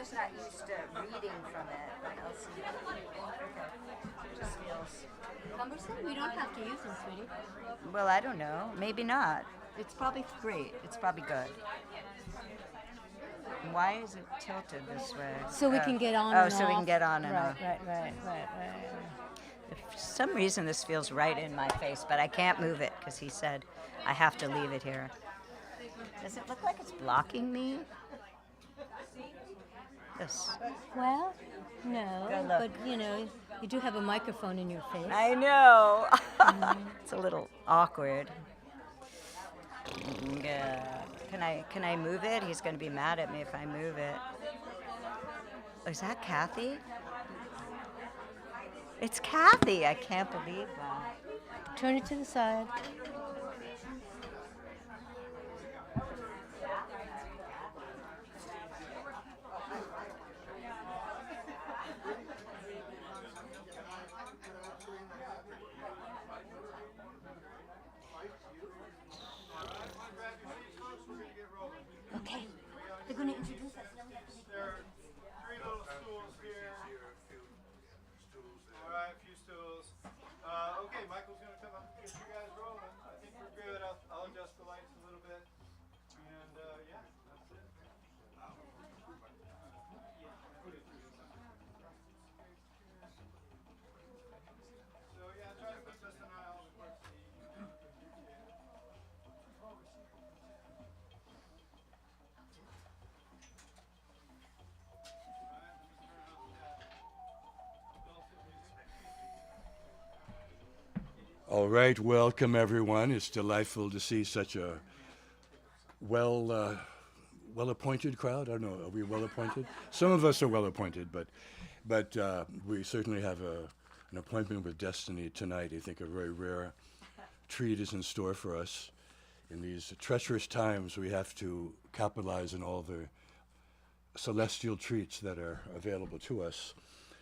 just not used to reading from it. It just feels... Cumbersome? We don't have to use them, sweetie. Well, I don't know. Maybe not. It's probably great. It's probably good. Why is it tilted this way? So we can get on and off. Oh, so we can get on and right, off. Right. For some reason, this feels right in my face, but I can't move it because he said I have to leave it here. Does it look like it's blocking me? This. Well, no, Good but look. you do have a microphone in your face. I know. It's a little awkward. Yeah. Can I move it? He's going to be mad at me if I move it. Oh, is that Kathy? It's Kathy. I can't believe that. Turn it to the side. Okay. They're going to introduce us. There are 3 little stools here. All right, a few stools. Okay, Michael's going to come up and get you guys rolling. I think we're good. I'll adjust the lights a little bit. And yeah, that's it. So yeah, try to keep us an eye on the court seat. All right, welcome everyone. It's delightful to see such a well-appointed crowd. I don't know, are we well-appointed? Some of us are well-appointed, but we certainly have an appointment with destiny tonight. I think a very rare treat is in store for us. In these treacherous times, we have to capitalize on all the celestial treats that are available to us.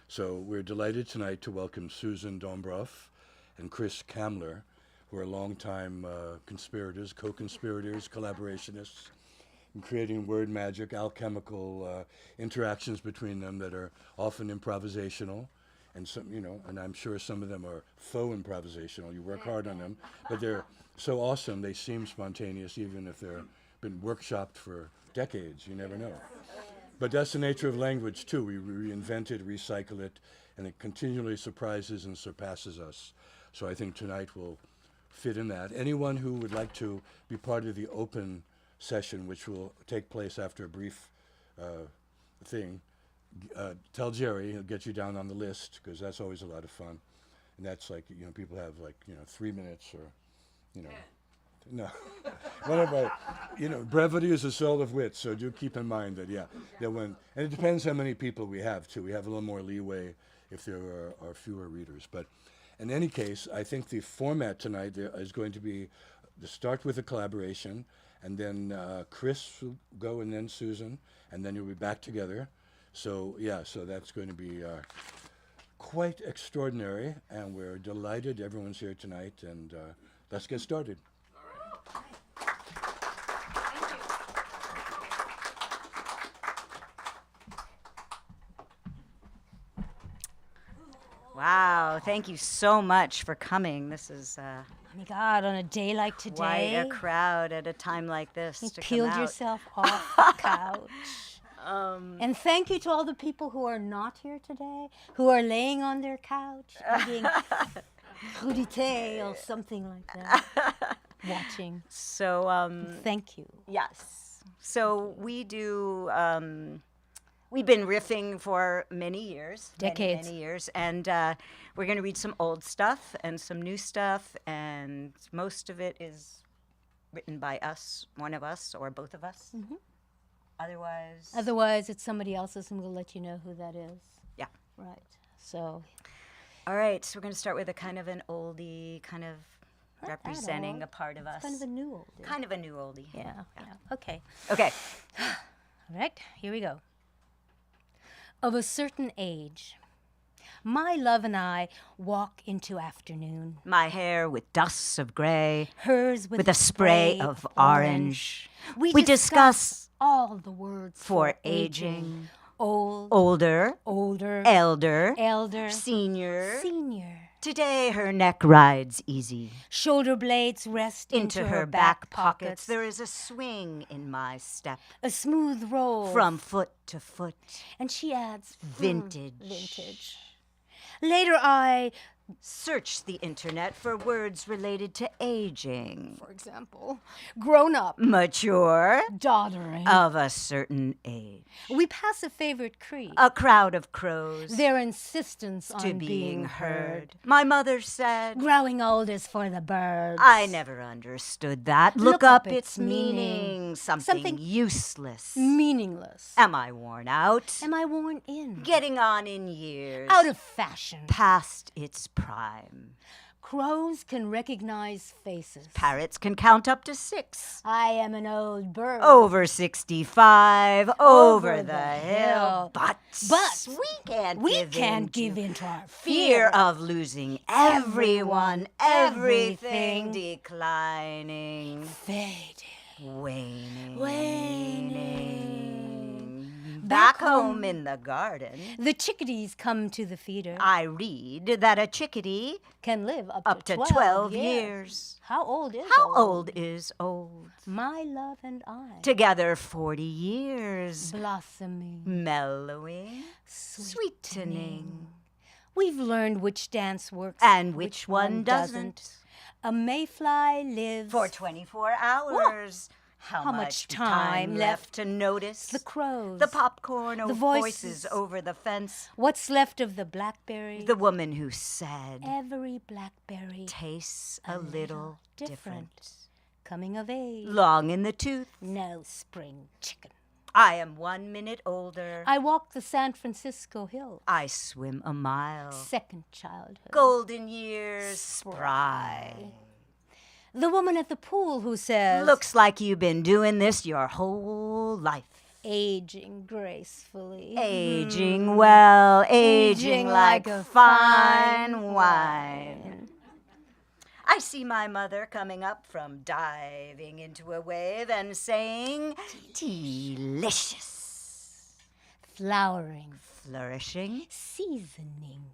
So we're delighted tonight to welcome Susan Dambroff and Chris Kammler, who are longtime conspirators, co-conspirators, collaborationists, in creating word magic, alchemical interactions between them that are often improvisational, and some, and I'm sure some of them are faux improvisational. You work hard on them, but they're so awesome. They seem spontaneous, even if they're been workshopped for decades. You never know. But that's the nature of language too. We reinvent it, recycle it, and it continually surprises and surpasses us. So I think tonight will fit in that. Anyone who would like to be part of the open session, which will take place after a brief thing, tell Jerry, he'll get you down on the list, because that's always a lot of fun. And that's like, people have 3 minutes or, No. One of our, brevity is the soul of wit, so do keep in mind that, that when, and it depends how many people we have, too. We have a little more leeway if there are fewer readers. But in any case, I think the format tonight is going to be to start with a collaboration, and then Chris will go, and then Susan, and then you'll be back together. So, so that's going to be quite extraordinary, and we're delighted everyone's here tonight, and let's get started. Wow, thank you so much for coming. This is Oh my God, on a day like today, quite a crowd at a time like this. you to peeled come out. yourself off the couch. And thank you to all the people who are not here today, who are laying on their couch, eating crudité or something like that, watching. So, Thank you. yes. So we do, we've been riffing for many years. Decades. Many years. And we're going to read some old stuff and some new stuff. And most of it is written by us, one of us, or both of us. Mhm. Otherwise, it's somebody else's, and we'll let you know who that is. yeah. Right. So, All right, so we're going to start with a kind of an oldie, kind of Not at representing all. a part of us. kind of a new oldie. Kind of a new oldie. Yeah. Okay. Okay. All right, here we go. Of a certain age, my love and I walk into afternoon, My hair with dusts of gray, hers with a spray of orange. We discuss all the words for aging, old, older, older, elder, elder, senior. senior. Today her neck rides easy. Shoulder blades rest Into her back pockets there is a swing in my step. a smooth roll From foot to foot. and she adds Vintage. vintage. Later I, Search the internet for words related to aging. for example, grown up, Mature, doddering. of a certain age. We pass a favorite creed. A crowd of crows Their insistence to on being heard. My mother said, Growing old is for the birds. I never understood that. Look up its meaning. meaning. Something Something useless. Meaningless. Am I worn out? Am I worn in? Getting on in years. Out of fashion. Past its prime. Crows can recognize faces. Parrots can count up to 6. I am an old bird. Over 65, over the hill. hill. But we can't give in to our fear of losing everyone, everything everything. declining, fading. waning. Back home in the garden, The chickadees come to the feeder. I read that a chickadee Can live up to 12 years. How old is How old is old? My love and I. Together 40 years. Blossoming. Mellowing, sweetening. We've learned which dance works And which one doesn't. A mayfly lives For 24 hours. How much much time time left to notice? the crows. The popcorn the voices voices. over the fence. What's left of the blackberry? The woman who said, Every blackberry tastes a little different. coming of age. Long in the tooth. No spring chicken. I am 1 minute older. I walk the San Francisco Hill. I swim a mile. Second childhood. Golden years spry. The woman at the pool who says, Looks like you've been doing this your whole life. aging gracefully. Aging well, aging like a fine wine. I see my mother coming up from diving into a wave and saying, delicious. Flowering. Flourishing. Seasoning.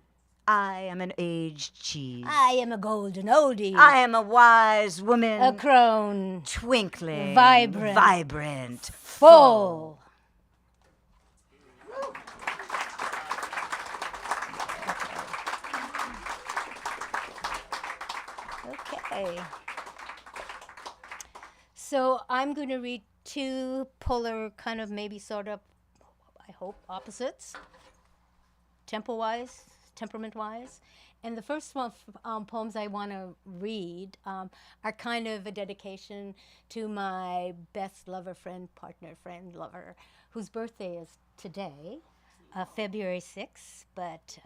I am an aged cheese. I am a golden oldie. I am a wise woman. a crone. Twinkling. Vibrant. Vibrant. Full. Okay. So I'm going to read two polar, kind of maybe sort of, I hope, opposites, tempo-wise, temperament-wise. And the first one, poems I want to read are kind of a dedication to my best lover, friend, partner, friend, lover, whose birthday is today, February 6th, but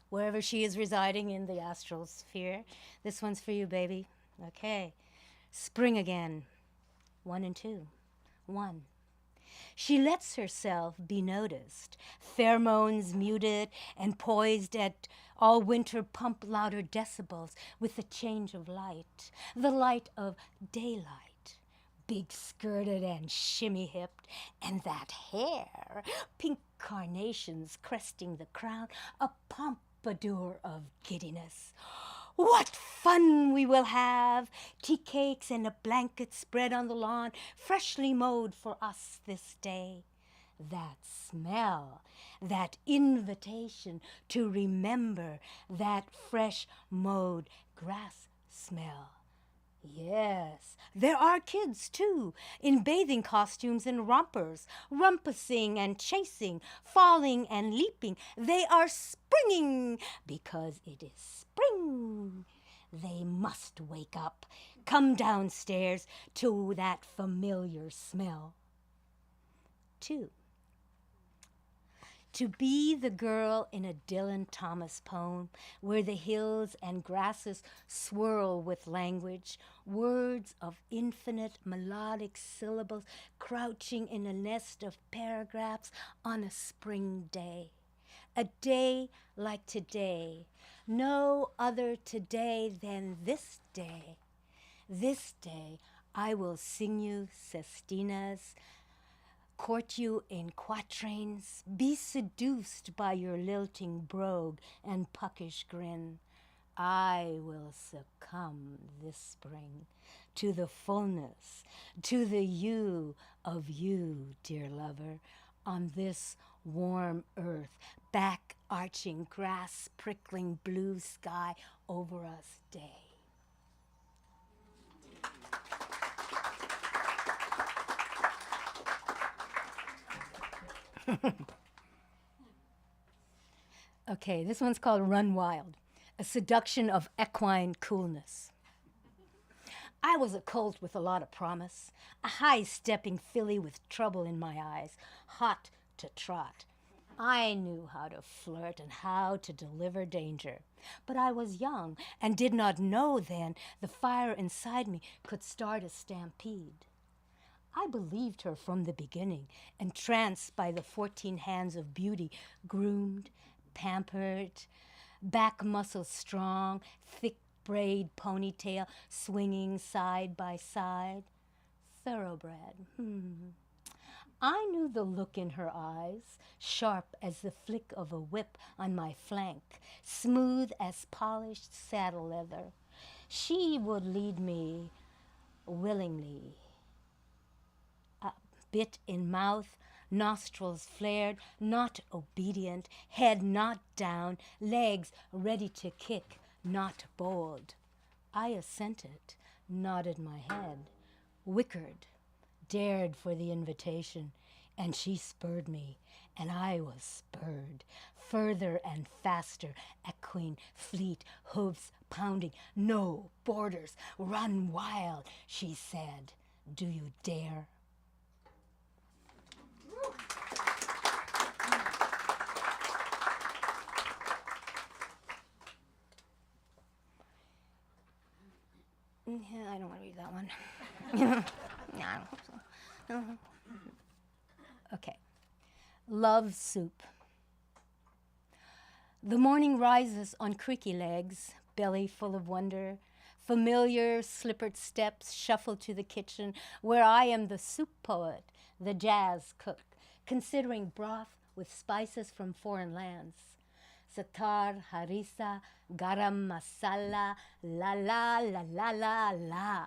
wherever she is residing in the astral sphere, this one's for you, baby. Okay. Spring again. 1 and 2. 1. She lets herself be noticed, pheromones muted and poised at all winter pump louder decibels with the change of light, the light of daylight, big skirted and shimmy hipped, and that hair, pink carnations cresting the crown, a pompadour of giddiness. What fun we will have! Tea cakes and a blanket spread on the lawn, freshly mowed for us this day. That smell, that invitation to remember that fresh mowed grass smell. Yes, there are kids, too, in bathing costumes and rompers, rumpusing and chasing, falling and leaping. They are springing because it is spring. They must wake up, come downstairs to that familiar smell. 2. To be the girl in a Dylan Thomas poem where the hills and grasses swirl with language, words of infinite melodic syllables crouching in a nest of paragraphs on a spring day. A day like today, no other today than this day. This day I will sing you sestinas, court you in quatrains, be seduced by your lilting brogue and puckish grin. I will succumb this spring to the fullness, to the you of you, dear lover, on this warm earth, back arching grass, prickling blue sky over us day. Okay, this one's called Run Wild, a seduction of equine coolness. I was a colt with a lot of promise, a high-stepping filly with trouble in my eyes, hot to trot. I knew how to flirt and how to deliver danger, but I was young and did not know then the fire inside me could start a stampede. I believed her from the beginning, entranced by the 14 hands of beauty, groomed, pampered, back muscles strong, thick braid ponytail swinging side by side. Thoroughbred. I knew the look in her eyes, sharp as the flick of a whip on my flank, smooth as polished saddle leather. She would lead me willingly. Bit in mouth, nostrils flared, not obedient, head not down, legs ready to kick, not bold. I assented, nodded my head, wickered, dared for the invitation, and she spurred me, and I was spurred, further and faster, equine, fleet, hooves pounding, no borders, run wild, she said. Do you dare? I don't want to read that one. Yeah, I don't hope so. Okay. Love soup. The morning rises on creaky legs, belly full of wonder. Familiar slippered steps shuffle to the kitchen where I am the soup poet, the jazz cook, considering broth with spices from foreign lands. Satar, harissa, garam masala, la la la la la la.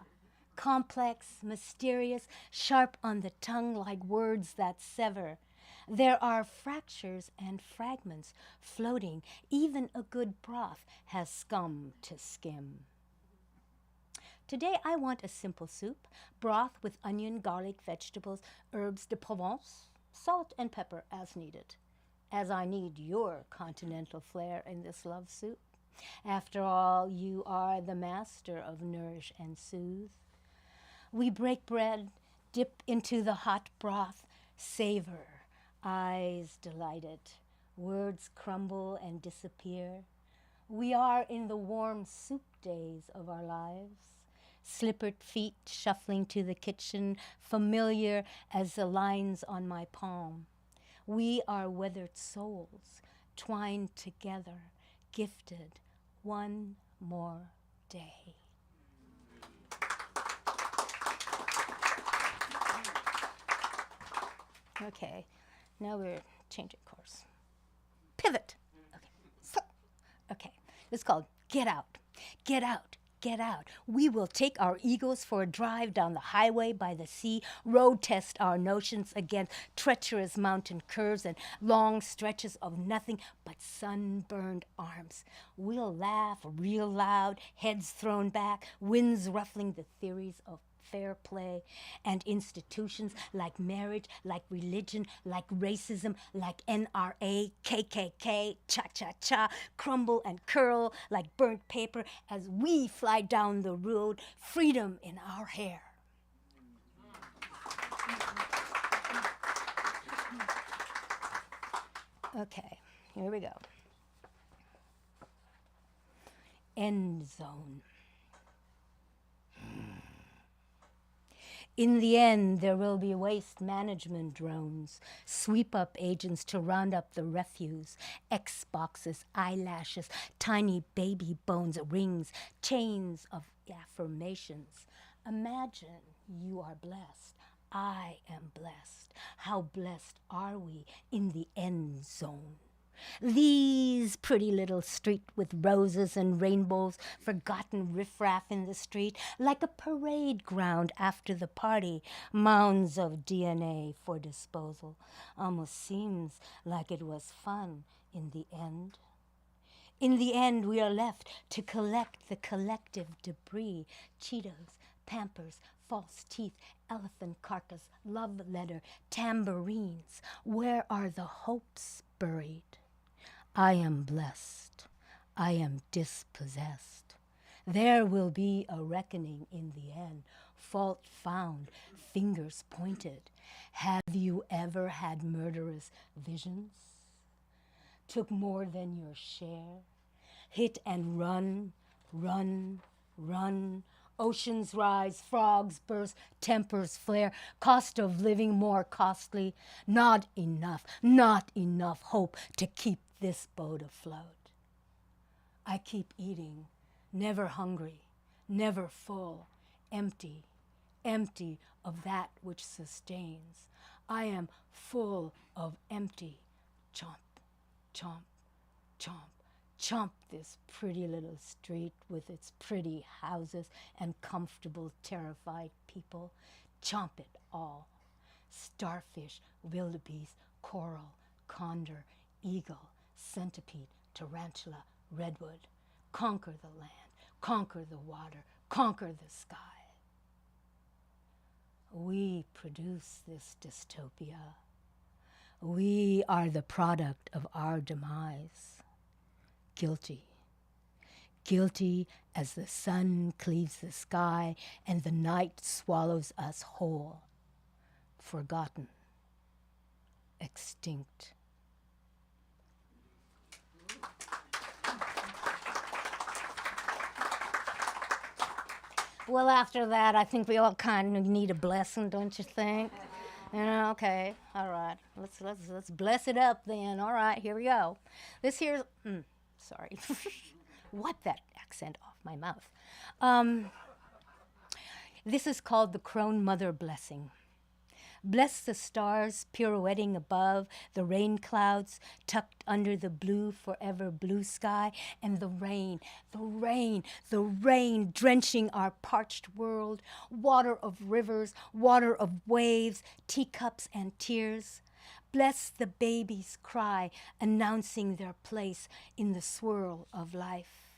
Complex, mysterious, sharp on the tongue like words that sever. There are fractures and fragments floating. Even a good broth has scum to skim. Today I want a simple soup, broth with onion, garlic, vegetables, herbs de Provence, salt and pepper as needed. As I need your continental flair in this love soup. After all, you are the master of nourish and soothe. We break bread, dip into the hot broth, savor, eyes delighted, words crumble and disappear. We are in the warm soup days of our lives, slippered feet shuffling to the kitchen, familiar as the lines on my palm. We are weathered souls, twined together, gifted one more day. Okay, now we're changing course. Pivot. Okay, so, okay, it's called Get Out. Get out. Get out. We will take our egos for a drive down the highway by the sea, road test our notions against treacherous mountain curves and long stretches of nothing but sunburned arms. We'll laugh real loud, heads thrown back, winds ruffling the theories of fair play and institutions like marriage, like religion, like racism, like NRA, KKK, cha-cha-cha, crumble and curl like burnt paper as we fly down the road, freedom in our hair. Okay, here we go. End zone. In the end, there will be waste management drones, sweep-up agents to round up the refuse, Xboxes, eyelashes, tiny baby bones, rings, chains of affirmations. Imagine you are blessed. I am blessed. How blessed are we in the end zone? These pretty little street with roses and rainbows, forgotten riffraff in the street, like a parade ground after the party, mounds of DNA for disposal. Almost seems like it was fun in the end. In the end, we are left to collect the collective debris, Cheetos, Pampers, false teeth, elephant carcass, love letter, tambourines. Where are the hopes buried? I am blessed. I am dispossessed. There will be a reckoning in the end, fault found, fingers pointed. Have you ever had murderous visions? Took more than your share? Hit and run, run, run. Oceans rise, frogs burst, tempers flare, cost of living more costly. Not enough hope to keep this boat afloat. I keep eating, never hungry, never full, empty, empty of that which sustains. I am full of empty. Chomp, chomp, chomp, chomp this pretty little street with its pretty houses and comfortable, terrified people. Chomp it all. Starfish, wildebeest, coral, condor, eagle, centipede, tarantula, redwood. Conquer the land, conquer the water, conquer the sky. We produce this dystopia. We are the product of our demise. Guilty. Guilty as the sun cleaves the sky and the night swallows us whole. Forgotten. Extinct. Well, after that, I think we all kind of need a blessing, don't you think? You know, okay, all right. Let's bless it up then. All right, here we go. This here's, sorry. Wipe that accent off my mouth. This is called the Crone Mother Blessing. Bless the stars pirouetting above, the rain clouds tucked under the blue, forever blue sky, and the rain drenching our parched world, water of rivers, water of waves, teacups and tears. Bless the baby's cry, announcing their place in the swirl of life.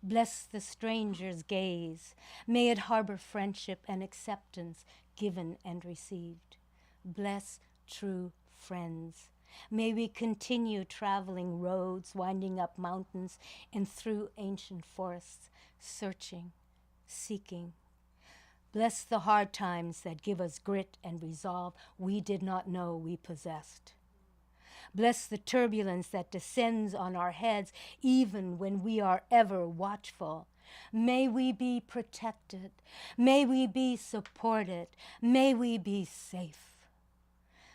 Bless the stranger's gaze. May it harbor friendship and acceptance, given and received. Bless true friends. May we continue traveling roads, winding up mountains and through ancient forests, searching, seeking. Bless the hard times that give us grit and resolve we did not know we possessed. Bless the turbulence that descends on our heads even when we are ever watchful. May we be protected. May we be supported. May we be safe.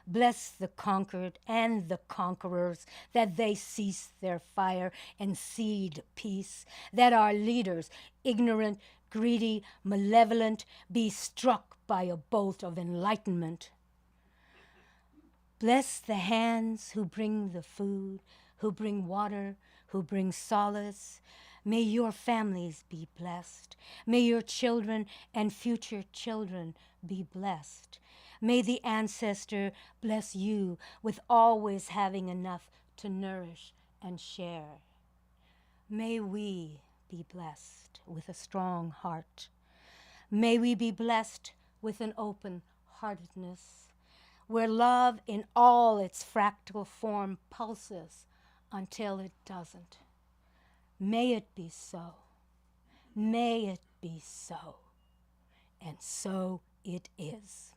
Bless the conquered and the conquerors, that they cease their fire and seed peace, that our leaders, ignorant, greedy, malevolent, be struck by a bolt of enlightenment. Bless the hands who bring the food, who bring water, who bring solace. May your families be blessed. May your children and future children be blessed. May the ancestor bless you with always having enough to nourish and share. May we be blessed with a strong heart. May we be blessed with an open-heartedness, where love in all its fractal form pulses until it doesn't. May it be so. May it be so. And so it is.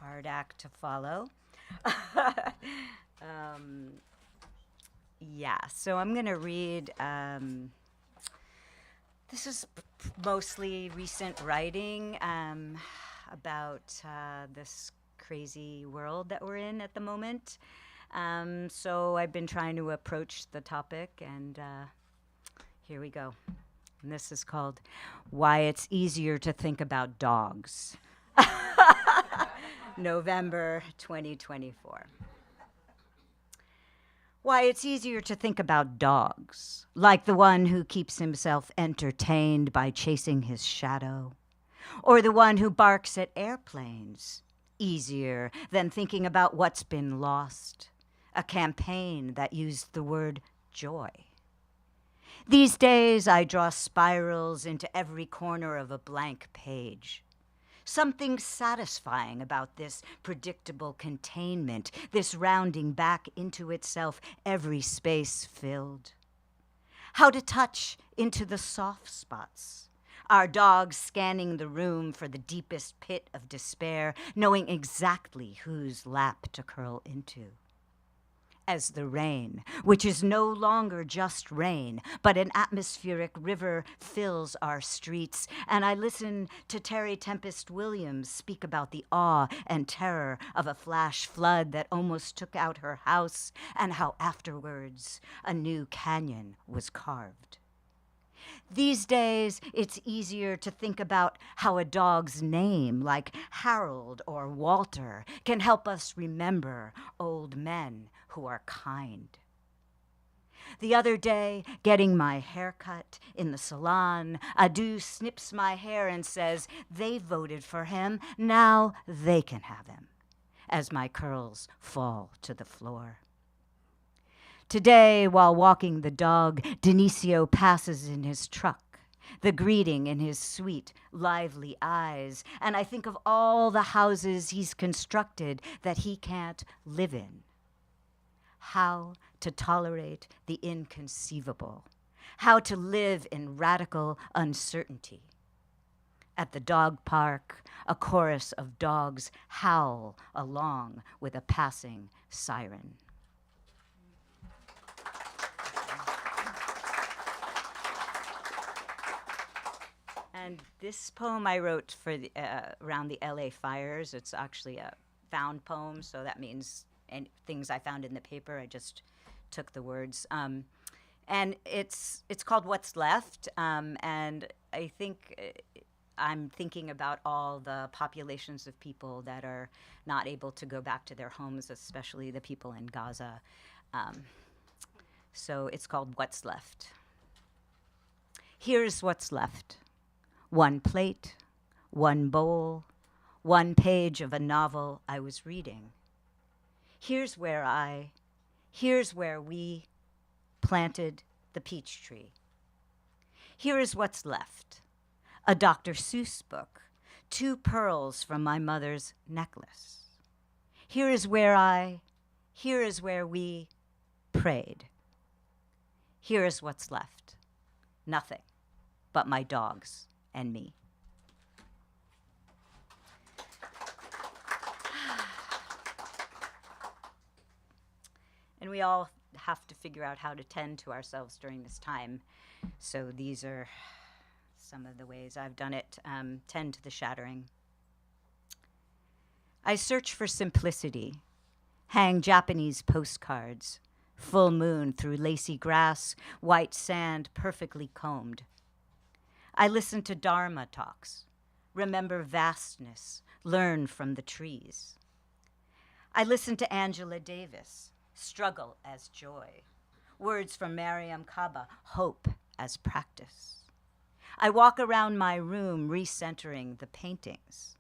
Hard act to follow. Yeah, so I'm going to read, this is mostly recent writing about this crazy world that we're in at the moment. So I've been trying to approach the topic, and here we go. And this is called Why It's Easier to Think About Dogs. November 2024. Why it's easier to think about dogs, like the one who keeps himself entertained by chasing his shadow, or the one who barks at airplanes, easier than thinking about what's been lost, a campaign that used the word joy. These days, I draw spirals into every corner of a blank page. Something satisfying about this predictable containment, this rounding back into itself, every space filled. How to touch into the soft spots. Our dogs scanning the room for the deepest pit of despair, knowing exactly whose lap to curl into. As the rain, which is no longer just rain, but an atmospheric river, fills our streets, and I listen to Terry Tempest Williams speak about the awe and terror of a flash flood that almost took out her house, and how afterwards a new canyon was carved. These days, it's easier to think about how a dog's name, like Harold or Walter, can help us remember old men who are kind. The other day, getting my hair cut in the salon, Adu snips my hair and says, they voted for him, now they can have him, as my curls fall to the floor. Today, while walking the dog, Denisio passes in his truck, the greeting in his sweet, lively eyes, and I think of all the houses he's constructed that he can't live in. How to tolerate the inconceivable, how to live in radical uncertainty. At the dog park, a chorus of dogs howl along with a passing siren. And this poem I wrote for the, around the LA fires. It's actually a found poem, so that means things I found in the paper. I just took the words. And it's called What's Left, and I think I'm thinking about all the populations of people that are not able to go back to their homes, especially the people in Gaza. So it's called What's Left. Here's what's left. One plate, one bowl, one page of a novel I was reading. Here's where we planted the peach tree. Here is what's left. A Dr. Seuss book, 2 pearls from my mother's necklace. Here is where we prayed. Here is what's left. Nothing but my dogs and me. And we all have to figure out how to tend to ourselves during this time. So these are some of the ways I've done it. Tend to the shattering. I search for simplicity, hang Japanese postcards, full moon through lacy grass, white sand perfectly combed. I listen to Dharma talks, remember vastness, learn from the trees. I listen to Angela Davis, struggle as joy, words from Mariam Kaba, hope as practice. I walk around my room recentering the paintings.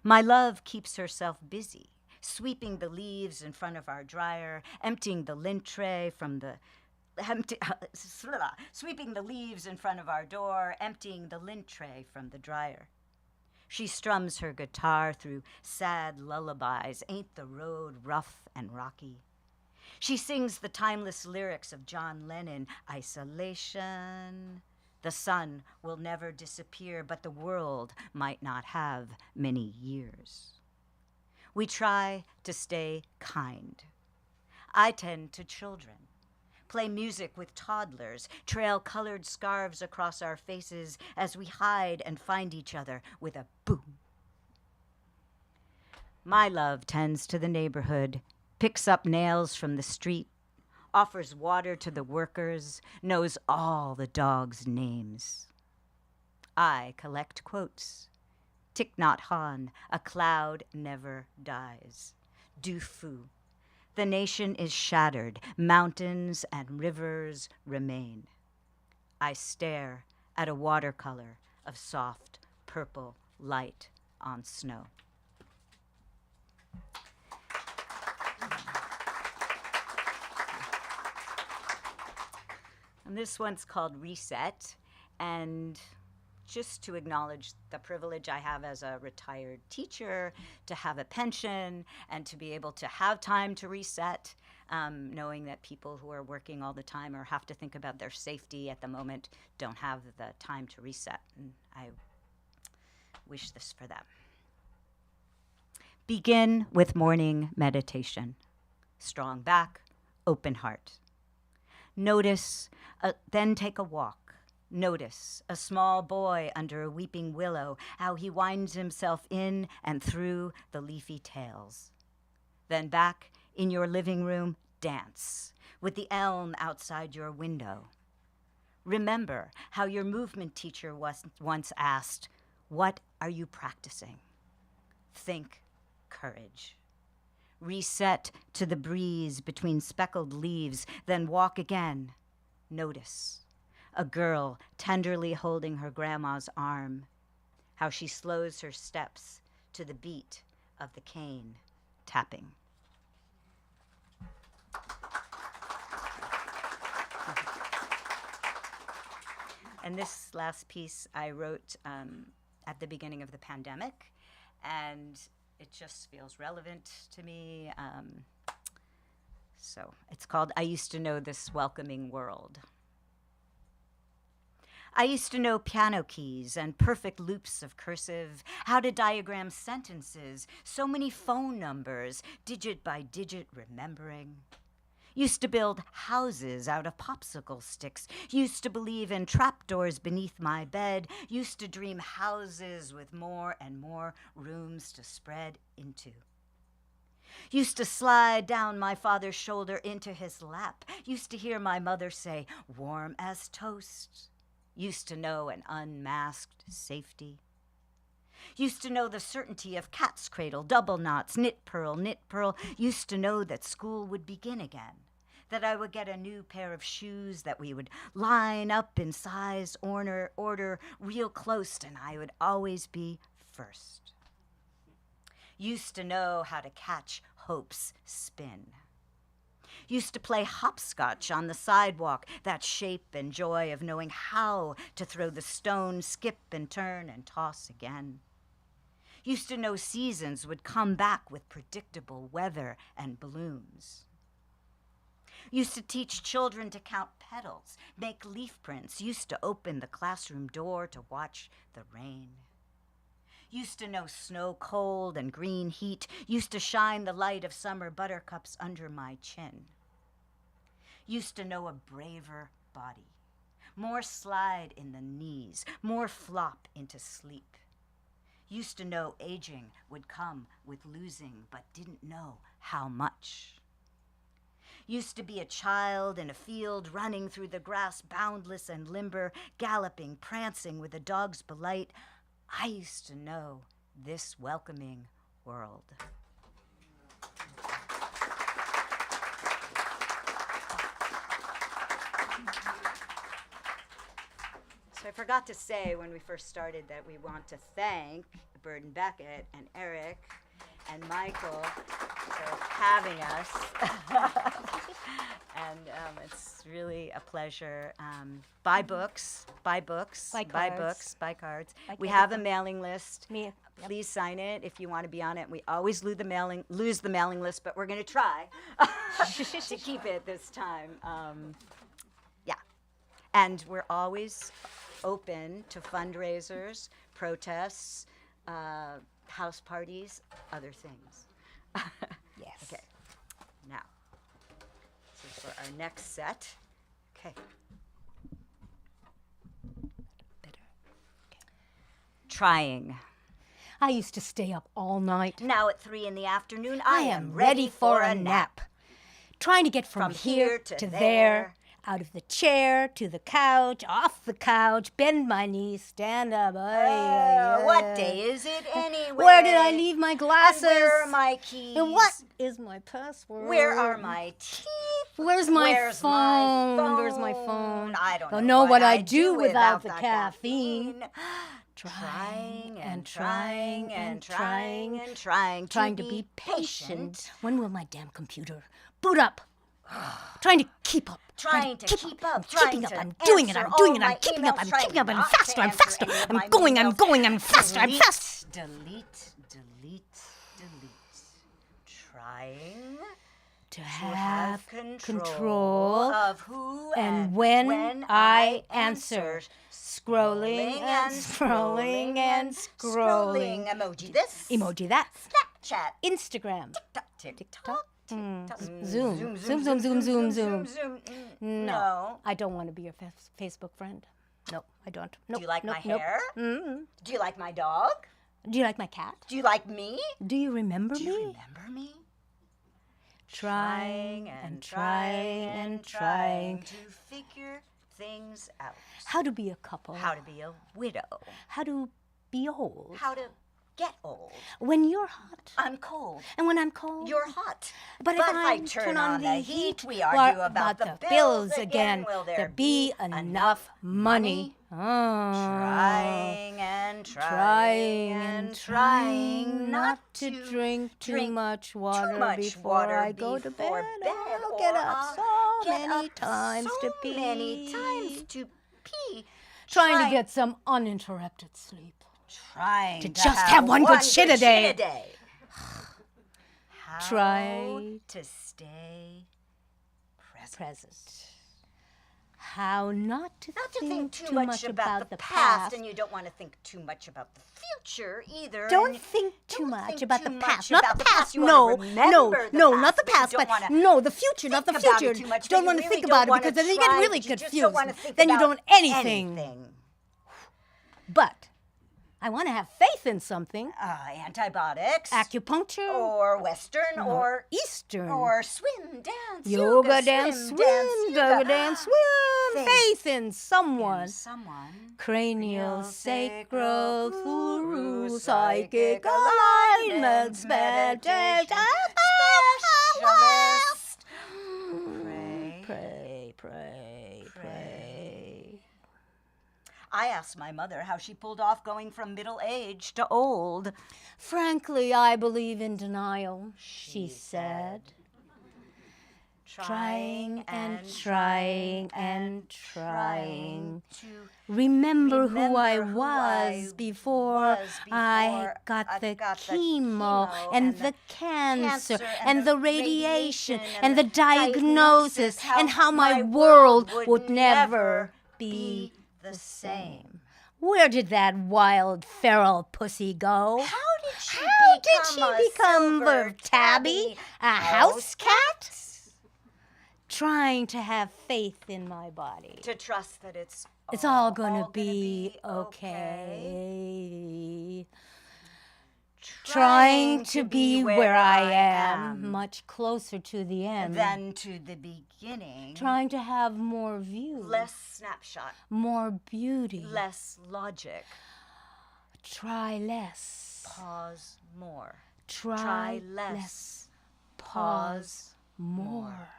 My love keeps herself busy, sweeping the leaves in front of our dryer, emptying the lint tray from the sweeping the leaves in front of our door, emptying the lint tray from the dryer. She strums her guitar through sad lullabies, ain't the road rough and rocky. She sings the timeless lyrics of John Lennon, isolation. The sun will never disappear, but the world might not have many years. We try to stay kind. I tend to children, play music with toddlers, trail colored scarves across our faces as we hide and find each other with a boom. My love tends to the neighborhood, picks up nails from the street, offers water to the workers, knows all the dogs' names. I collect quotes. Thich Nhat Hanh, a cloud never dies. Du Fu, the nation is shattered, mountains and rivers remain. I stare at a watercolor of soft purple light on snow. And this one's called Reset, and just to acknowledge the privilege I have as a retired teacher to have a pension and to be able to have time to reset, knowing that people who are working all the time or have to think about their safety at the moment don't have the time to reset. And I wish this for them. Begin with morning meditation. Strong back, open heart. Notice, then take a walk. Notice a small boy under a weeping willow, how he winds himself in and through the leafy tails. Then back in your living room, dance with the elm outside your window. Remember how your movement teacher once asked, "What are you practicing?" Think courage. Reset to the breeze between speckled leaves, then walk again. Notice a girl tenderly holding her grandma's arm, how she slows her steps to the beat of the cane tapping. And this last piece I wrote at the beginning of the pandemic, and it just feels relevant to me. So it's called I Used to Know This Welcoming World. I used to know piano keys and perfect loops of cursive, how to diagram sentences, so many phone numbers, digit by digit remembering. Used to build houses out of popsicle sticks, used to believe in trapdoors beneath my bed, used to dream houses with more and more rooms to spread into. Used to slide down my father's shoulder into his lap, used to hear my mother say, warm as toast. Used to know an unmasked safety. Used to know the certainty of cat's cradle, double knots, knit pearl, used to know that school would begin again, that I would get a new pair of shoes, that we would line up in size, order real close, and I would always be first. Used to know how to catch hopes spin. Used to play hopscotch on the sidewalk, that shape and joy of knowing how to throw the stone, skip and turn and toss again. Used to know seasons would come back with predictable weather and blooms. Used to teach children to count petals, make leaf prints. Used to open the classroom door to watch the rain. Used to know snow cold and green heat. Used to shine the light of summer buttercups under my chin. Used to know a braver body, more slide in the knees, more flop into sleep. Used to know aging would come with losing, but didn't know how much. Used to be a child in a field, running through the grass, boundless and limber, galloping, prancing with a dog's delight. I used to know this welcoming world. So I forgot to say when we first started that we want to thank Bird and Beckett and Eric and Michael for having us. And it's really a pleasure. Buy books, buy books, Buy buy cards. books, buy cards. Buy We cards. have a mailing list. Me. Yep. Please sign it if you want to be on it. We always lose the mailing list, but we're going to try to keep it this time. Yeah. And we're always open to fundraisers, protests, house parties, other things. Yes. Okay. Now, so for our next set, okay. Better. Trying. I used to stay up all night. Now at 3 p.m, I am ready for a nap. Trying to get from here to there, out of the chair to the couch, off the couch, bend my knees, stand up. What day is it anyway? Where did I leave my And glasses? where are my keys? And what is my password? Where are my teeth? Where's my Where's phone? my phone? Where's my phone? I don't know what I I'd do without the that caffeine. Trying and trying and trying and trying Trying to be patient. When will my damn computer boot up? Trying to keep up. Trying to keep up, I'm trying keeping up. to I'm doing it. answer I'm doing all it. I'm my keeping up. I'm emails, keeping up. trying I'm not faster. to I'm answer faster. any of I'm my going. I'm emails. going. I'm faster. I'm fast. Delete. Trying To to have control of who and when I answer. Scrolling and scrolling and scrolling. Emoji this. Emoji that. Snapchat. Instagram. TikTok. Zoom. Zoom. No. I don't want to be your Facebook friend. No, I don't. Do you like my nope. hair? Mm-mm. Do you like my dog? Do you like my cat? Do you like me? Do you remember Do me? you remember me? Trying and trying and trying. to figure things out. How to be a couple. How to be a widow. How to be old. How to get old. When you're hot. I'm cold. And when I'm cold. You're hot. But if I turn on the heat, we argue about the bills again. Will there be enough money? Oh. Trying and trying not to drink too much water before I go to bed. I'll get up so many times to pee. Trying to get some uninterrupted sleep. Trying to just have one good shit a day. How Try to stay present. How not to think too much about the past, and you don't want to think too much about the future either. Don't think too much about the past. Not about the past. You No, wanna remember no, the no, past, not the but you past. don't But wanna no, the future, not the think about future. it too much, Don't but want you to really think about it don't because then wanna you get try, really you just confused. don't wanna think Then you about don't anything. But I want to have faith in something. Antibiotics. Acupuncture. Or Western. Or Eastern. Or swim, dance. Yoga, dance, swim. Yoga, dance, swim. Faith in someone. Cranial, sacral, through psychic alignments, meditation. Specialist. Pray. I asked my mother how she pulled off going from middle age to old. Frankly, I believe in denial, she said. Trying and trying and trying. To Remember who I remember who was before I got the chemo and the cancer and the radiation and the diagnosis and how my world would never be the same. Where did that wild feral pussy go? How did she become a tabby? A house cat? Trying to have faith in my body. To trust that it's all gonna be okay. Trying to be where I am, much closer to the end than to the beginning. Trying to have more view, Less snapshot, more beauty, less logic. Try less, Pause more. try less. pause more.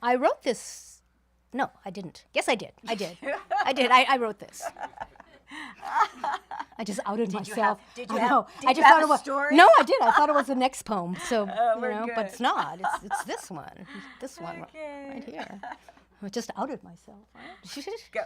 I wrote this. No, I didn't. Yes, I did. I did. I wrote this. I just outed myself. Did I you know. have, I just have thought a it was story? No, I did. I thought it was the next poem. So we're but good. it's not. It's this one. This one Okay. right here. I just outed myself. Right? Go.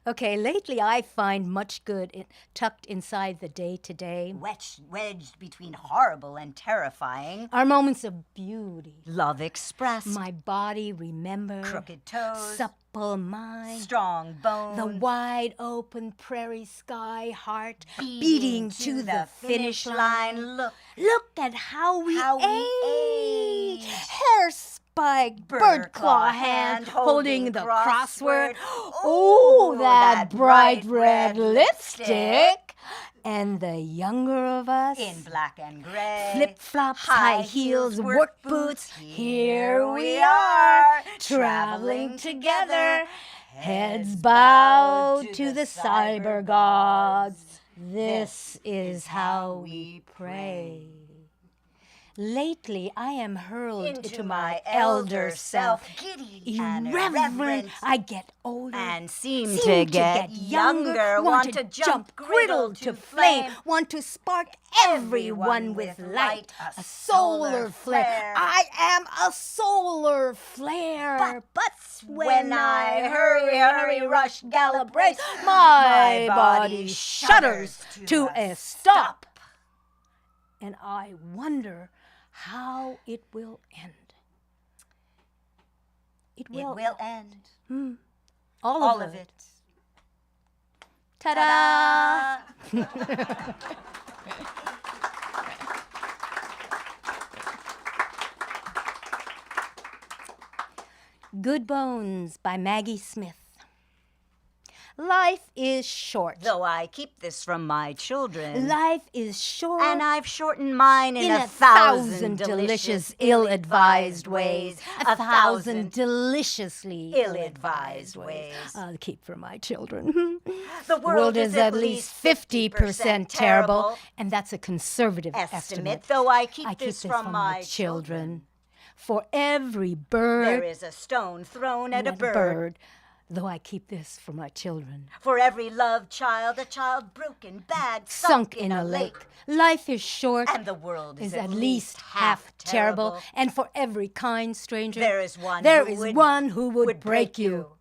Okay, lately I find much good tucked inside the day-to-day. Wedged between horrible and terrifying. Our moments of beauty. Love expressed. My body remember. Crooked toes. Supple mind. Strong bones. The wide open prairie sky heart beating to the finish line. Look at how we age. Hair spike, bird claw hand holding the crossword. Oh, that bright red lipstick. And the younger of us In black and gray. flip-flops, high high heels, heels, work boots. Here we are, traveling together. Heads bowed to the cyber gods. This is how we pray. Lately, I am hurled into my elder self. Giddy and Irreverent, I get older and seem to get younger. want to jump, griddle to flame, want to spark everyone with light. A solar flare. I am a solar flare. But when I hurry, rush, gallop, race, my body shudders to a stop. And I wonder how it will end. It will end. All of it. Ta-da! Good Bones by Maggie Smith. Life is short. Though I keep this from my children. Life is short. And I've shortened mine in a a thousand delicious, ill-advised ways. A thousand deliciously ill-advised ways. I'll keep for my children. The world is at least 50% terrible, and that's a conservative estimate. Though I keep this from my children. For every bird, There is a stone thrown at a bird. Though I keep this for my children. For every loved child, a child broken, bad, Sunk in a lake. Life is short. And the world is at least half terrible. And for every kind stranger, There is one who would break you.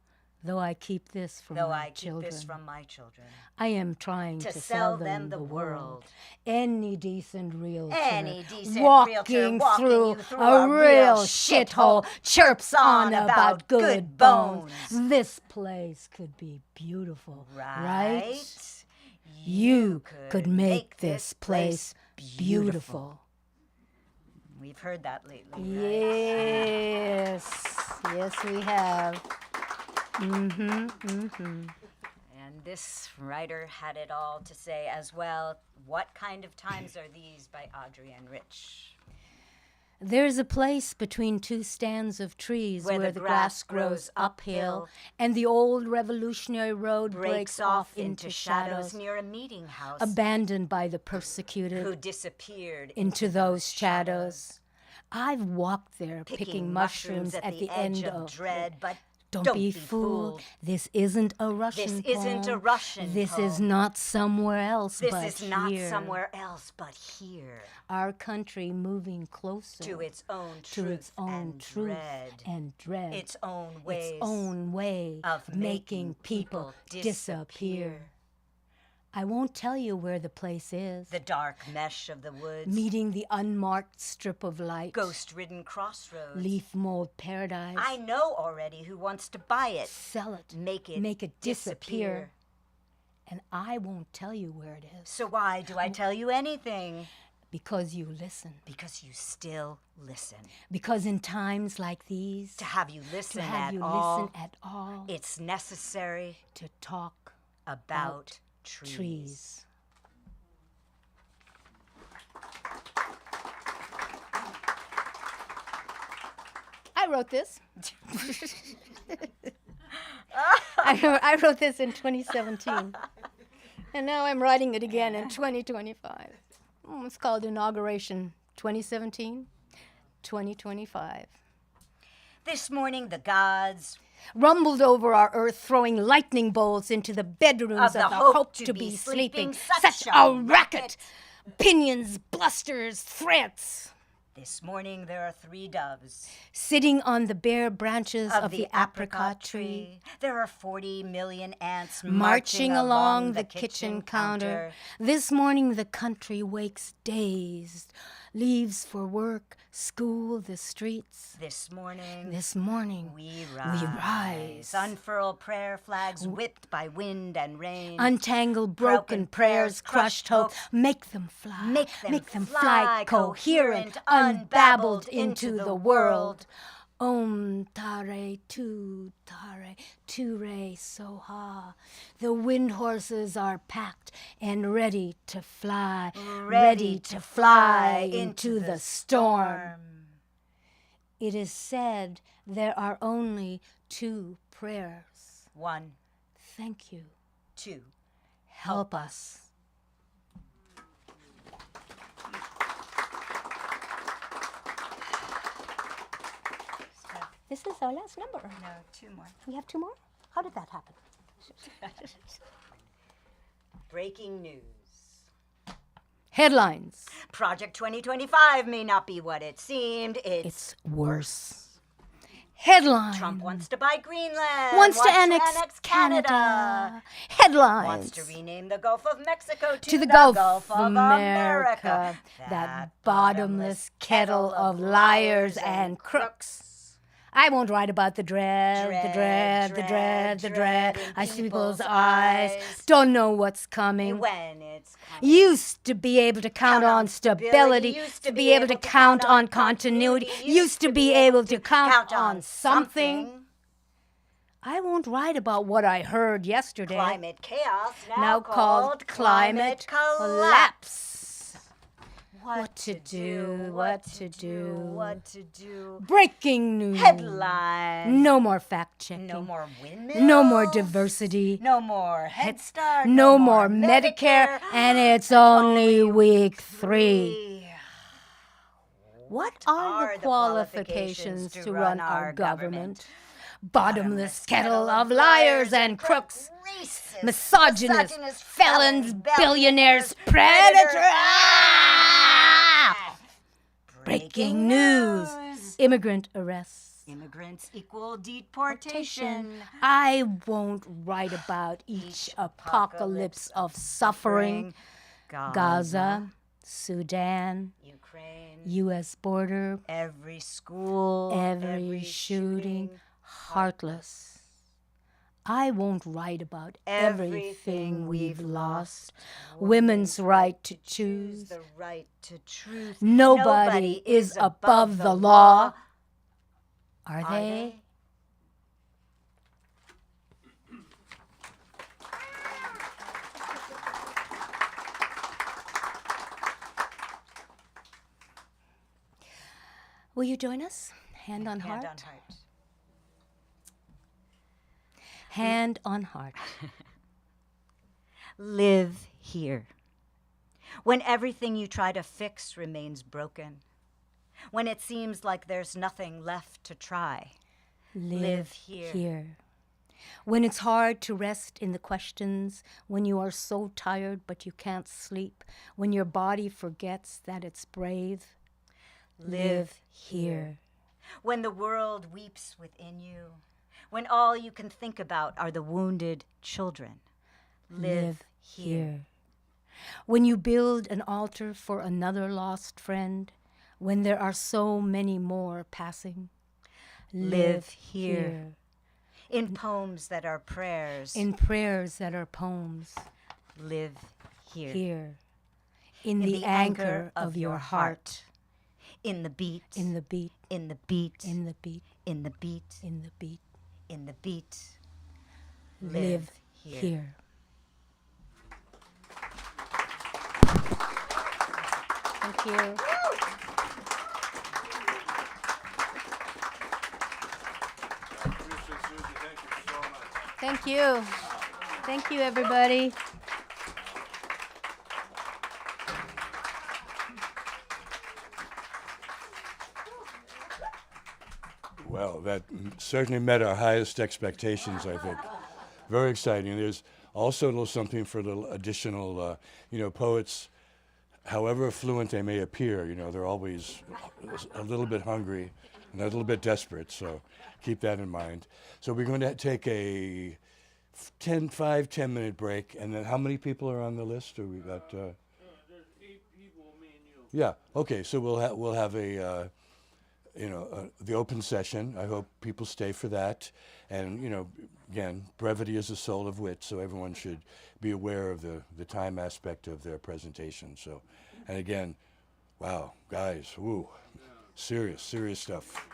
Though I keep this from Though my I keep children. this from my children. I am trying To to sell sell them the world. Any decent realtor. Any decent walking realtor through you through a real shithole chirps on on about about good good bones. bones. This place could be beautiful, Right? You could make this place beautiful. We've heard that lately. Yes, yes, we have. And this writer had it all to say as well. What kind of times are these by Audrey and Rich? There's a place between two stands of trees where the grass grows uphill, and the old revolutionary road breaks off into shadows, near a meeting house abandoned by the persecuted who disappeared into those shadows. I've walked there picking mushrooms at the end of dread, but Don't be fooled. This isn't a Russian This isn't a Russian This is poem. not somewhere else This but is not here. somewhere else but here. Our country moving closer To its own to truth its own and truth dread. and dread. Its own ways Its own way of making people disappear. I won't tell you where the place is. The dark mesh of the woods. Meeting the unmarked strip of light. Ghost-ridden crossroads. Leaf mold paradise. I know already who wants to buy it. Sell it. Make it disappear. And I won't tell you where it is. So why do I tell you anything? Because you listen. Because you still listen. Because in times like these, To have you listen to have at you all, listen at all, it's necessary to talk about trees. I wrote this. I wrote this in 2017. And now I'm writing it again in 2025. It's called Inauguration 2017, 2025. This morning the gods Rumbled over our earth, throwing lightning bolts into the bedrooms of the hope to be sleeping. Such a racket! Pinions, blusters, threats. This morning there are 3 doves Sitting on the bare branches of the apricot tree. There are 40 million ants Marching along the kitchen counter. This morning the country wakes dazed, leaves for work, school, the streets. This morning we we rise. Unfurl prayer flags whipped by wind and rain. Untangle broken prayers, crushed hope. Make them fly. Make them fly, fly, coherent, unbabbled into the world. Om tare tu tare ture soha. The wind horses are packed and ready to fly, ready to fly into the storm. It is said there are only 2 prayers. 1, Thank you. 2. Help us. This is our last number. No, 2 more. We have 2 more? How did that happen? Breaking news. Headlines. Project 2025 may not be what it seemed. It's worse. Headline. Trump wants to buy Greenland. Wants to annex Canada. Headlines. Wants to rename the Gulf of Mexico to the the Gulf of of America. That bottomless kettle of liars and crooks. I won't write about the dread. I see people's eyes. Don't know what's coming. When it's coming. Used to be able to count on stability. Used to be able to count on continuity. Used to be able to count on something. I won't write about what I heard yesterday. Climate chaos, Now called climate collapse. What to do. Breaking news. Headlines. No more fact checking. No more windmills. No more diversity. No more Head Start. No more Medicare. And it's only week 3. What are the qualifications to run our government? Bottomless kettle of liars and crooks. Racist, Misogynists, felons, billionaires, predators. Breaking news. Immigrant arrests. Immigrants equal deportation. I won't write about each apocalypse of suffering. Gaza, Sudan, Ukraine. U.S. border, Every school. every shooting, heartless. I won't write about everything we've lost. Women's right to choose. The right to truth. Nobody is above the law. Are Are they? they? Will you join us? Hand on heart. Hand on heart. Hand on heart. Live here. When everything you try to fix remains broken. When it seems like there's nothing left to try. Live here. When it's hard to rest in the questions, when you are so tired but you can't sleep, when your body forgets that it's brave, live here. When the world weeps within you, when all you can think about are the wounded children, live here. When you build an altar for another lost friend, when there are so many more passing, live here. In poems that are prayers, in prayers that are poems, live here. Here. In the anchor of your heart. In the beat. In the beat. In the beat. In the beat. In the beat. In the beat. In the beat. Live here. Thank you. Thank you. Thank you, everybody. Well, that certainly met our highest expectations, I think. Very exciting. There's also a little something for a little additional, poets, however fluent they may appear, they're always a little bit hungry and a little bit desperate, so keep that in mind. So we're going to take a 5-10 minute break, and then how many people are on the list? Or we got? There's 8 people, me and you. Yeah. Okay. So we'll have a the open session. I hope people stay for that, and again, brevity is the soul of wit, so everyone should be aware of the time aspect of their presentation. So, and again, wow, guys, woo, serious stuff.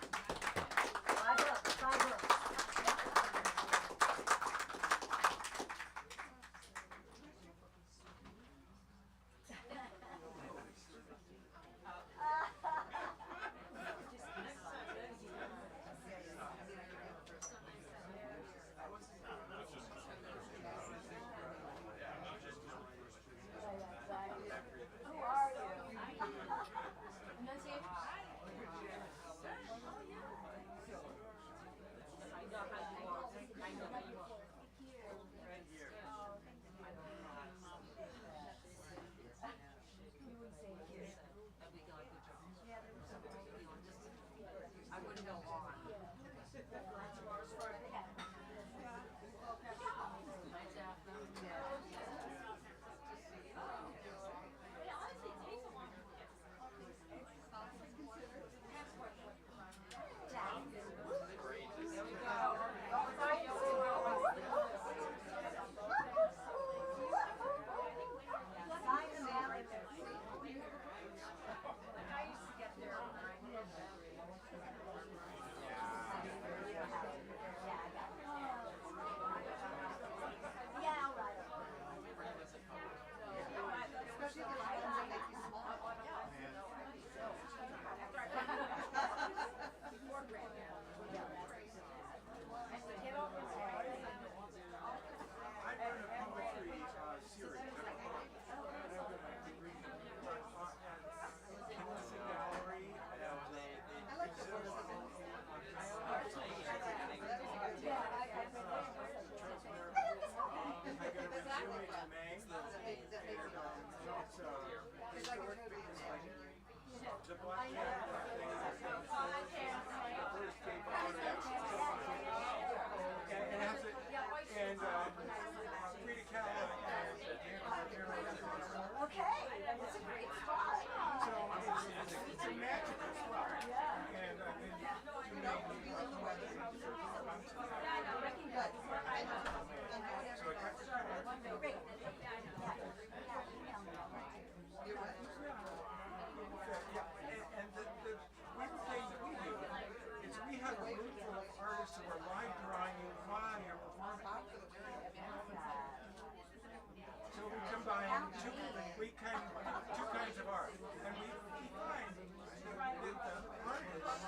Two kinds of art, and we find that the artists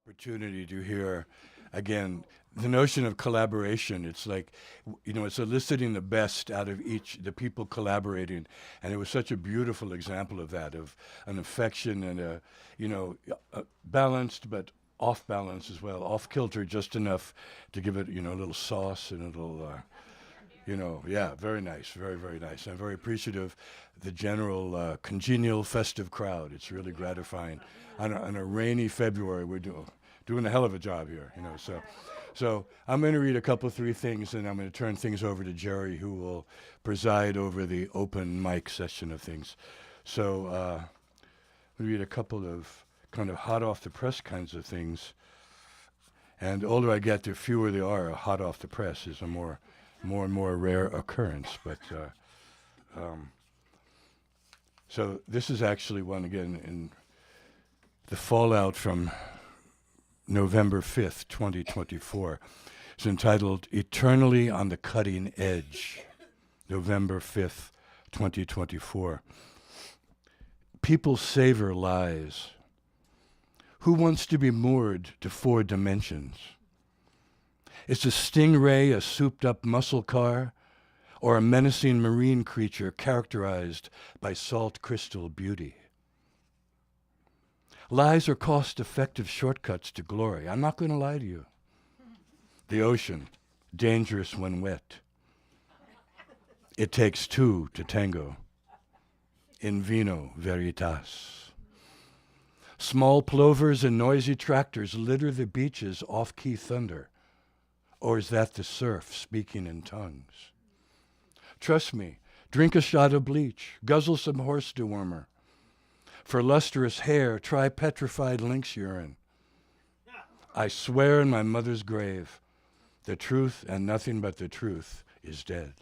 opportunity to hear, again, the notion of collaboration. It's like, it's eliciting the best out of the people collaborating. And it was such a beautiful example of that, of an affection and balanced, but off balance as well, off kilter just enough to give it, a little sauce and a little, very nice, very, very nice. I'm very appreciative of the general congenial festive crowd. It's really gratifying. On a rainy February, we're doing a hell of a job here, So I'm going to read three things, and I'm going to turn things over to Jerry, who will preside over the open mic session of things. So we read a couple of kind of hot off the press kinds of things. And the older I get, the fewer there are. Hot off the press is a more and more rare occurrence. But so this is actually one, again, in the fallout from November 5th, 2024. It's entitled Eternally on the Cutting Edge, November 5th, 2024. People savor lies. Who wants to be moored to 4 dimensions? Is a stingray a souped-up muscle car, or a menacing marine creature characterized by salt crystal beauty? Lies are cost-effective shortcuts to glory. I'm not going to lie to you. The ocean, dangerous when wet. It takes 2 to tango. In vino veritas. Small plovers and noisy tractors litter the beaches off-key thunder. Or is that the surf speaking in tongues? Trust me, drink a shot of bleach, guzzle some horse dewormer. For lustrous hair, try petrified lynx urine. I swear in my mother's grave, the truth and nothing but the truth is dead.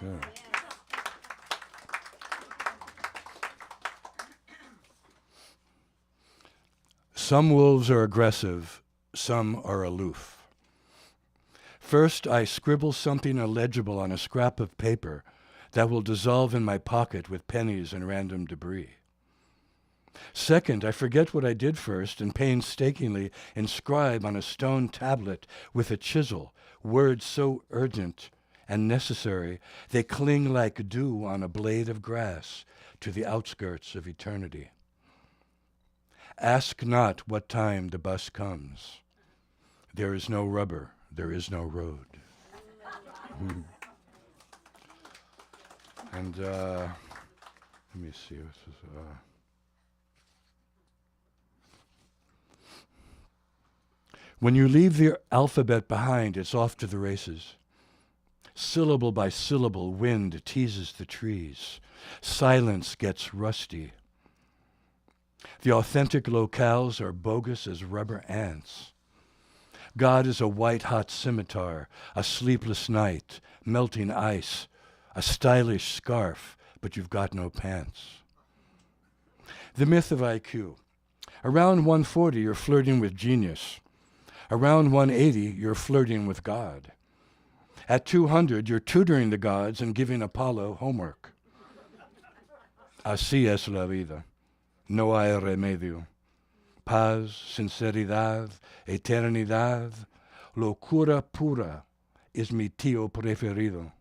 Yeah. Some wolves are aggressive, some are aloof. First, I scribble something illegible on a scrap of paper that will dissolve in my pocket with pennies and random debris. Second, I forget what I did first and painstakingly inscribe on a stone tablet with a chisel words so urgent and necessary they cling like dew on a blade of grass to the outskirts of eternity. Ask not what time the bus comes. There is no rubber, there is no road. And let me see. When you leave the alphabet behind, it's off to the races. Syllable by syllable, wind teases the trees. Silence gets rusty. The authentic locales are bogus as rubber ants. God is a white-hot scimitar, a sleepless night, melting ice, a stylish scarf, but you've got no pants. The myth of IQ. Around 140, you're flirting with genius. Around 180, you're flirting with God. At 200, you're tutoring the gods and giving Apollo homework. Así es la vida. No hay remedio. Paz, sinceridad, eternidad, locura pura is mi tío preferido.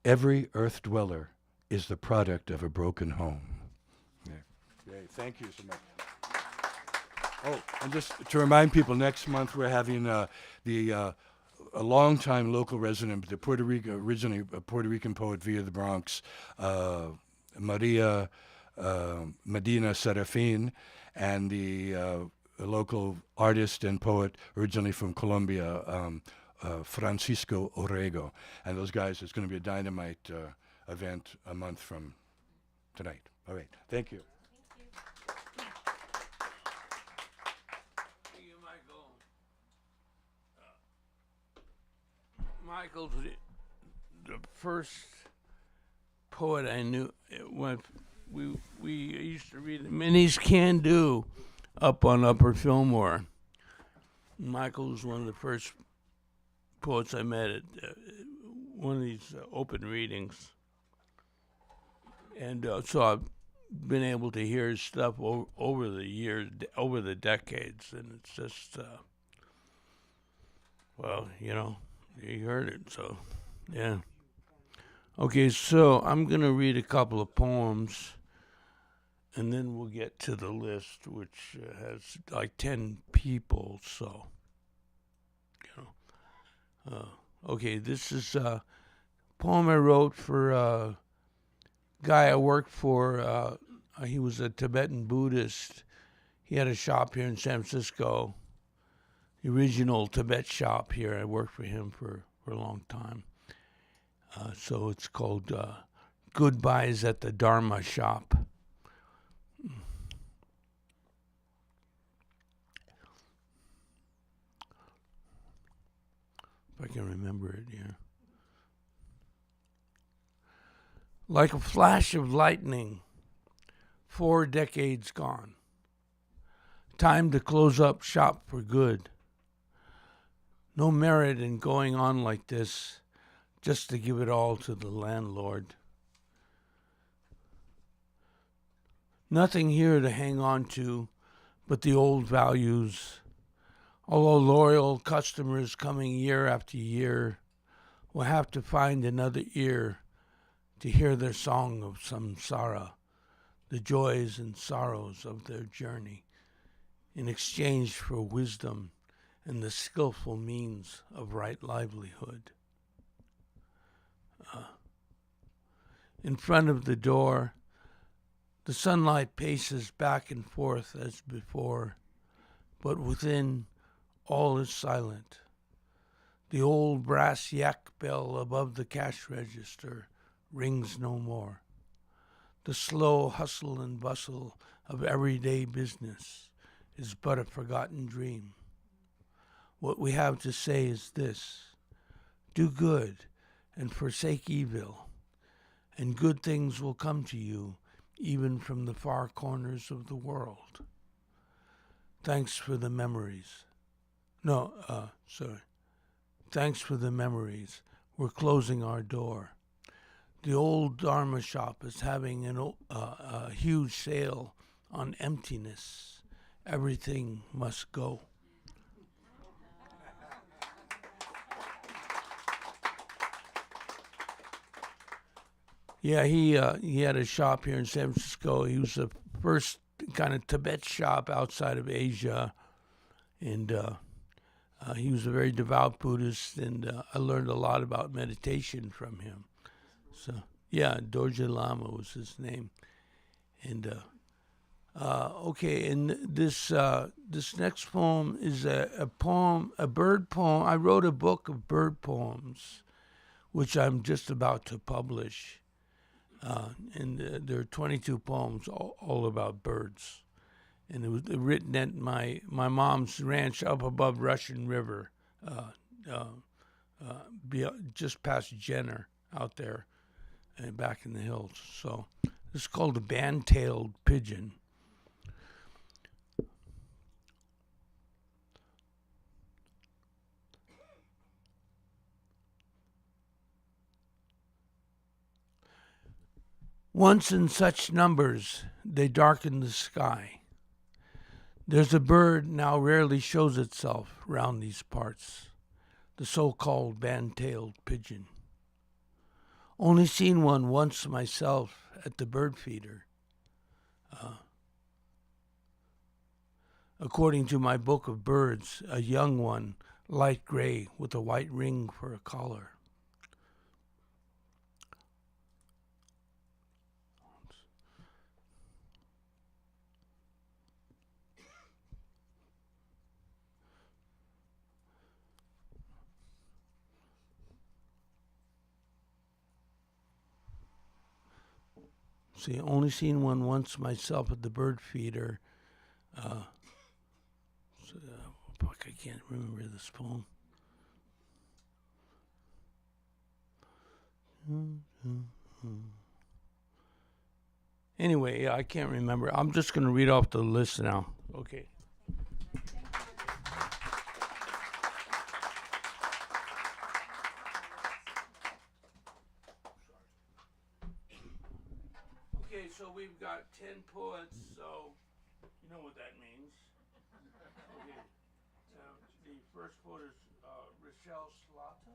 Every earth dweller is the product of a broken home. Yeah. Thank you so much. Oh, and just to remind people, next month we're having a longtime local resident, originally a Puerto Rican poet via the Bronx, Maria Medina Serafin, and the local artist and poet originally from Colombia, Francisco Orrego. And those guys, it's going to be a dynamite event a month from tonight. All right. Thank you. Thank you, Michael. Michael's the first poet I knew. We used to read Minnie's Can Do up on Upper Fillmore. Michael was one of the first poets I met at one of these open readings. And so been able to hear his stuff over the years, over the decades, and it's just, well, you know, you heard it, so yeah. Okay, so I'm gonna read a couple of poems, and then we'll get to the list, which has like 10 people. So, you know, okay, this is a poem I wrote for a guy I worked for. He was a Tibetan Buddhist. He had a shop here in San Francisco, the original Tibet shop here. I worked for him for a long time. So it's called Goodbyes at the Dharma Shop. If I can remember it here. Like a flash of lightning, 4 decades gone. Time to close up shop for good. No merit in going on like this, just to give it all to the landlord. Nothing here to hang on to but the old values. Although loyal customers coming year after year will have to find another ear to hear their song of samsara, the joys and sorrows of their journey, in exchange for wisdom and the skillful means of right livelihood. In front of the door, the sunlight paces back and forth as before, but within, all is silent. The old brass yak bell above the cash register rings no more. The slow hustle and bustle of everyday business is but a forgotten dream. What we have to say is this: do good and forsake evil, and good things will come to you even from the far corners of the world. Thanks for the memories. Thanks for the memories. We're closing our door. The old Dharma shop is having a huge sale on emptiness. Everything must go. Yeah, he had a shop here in San Francisco. He was the first kind of Tibet shop outside of Asia, and he was a very devout Buddhist, and I learned a lot about meditation from him. So, yeah, Dorje Lama was his name. And, okay, and this next poem is a bird poem. I wrote a book of bird poems, which I'm just about to publish. And there are 22 poems all about birds. And it was written at my mom's ranch up above Russian River, just past Jenner out there. And back in the hills. So it's called a band-tailed pigeon. Once in such numbers, they darken the sky. There's a bird now rarely shows itself round these parts, the so-called band-tailed pigeon. Only seen one once myself at the bird feeder. According to my book of birds, a young one, light gray with a white ring for a collar. See, only seen one once myself at the bird feeder. Fuck, I can't remember this poem. Anyway, I can't remember. I'm just going to read off the list now. Okay. so we've got 10 poets, so you know what that means. Okay. The first poet is Rochelle Slata.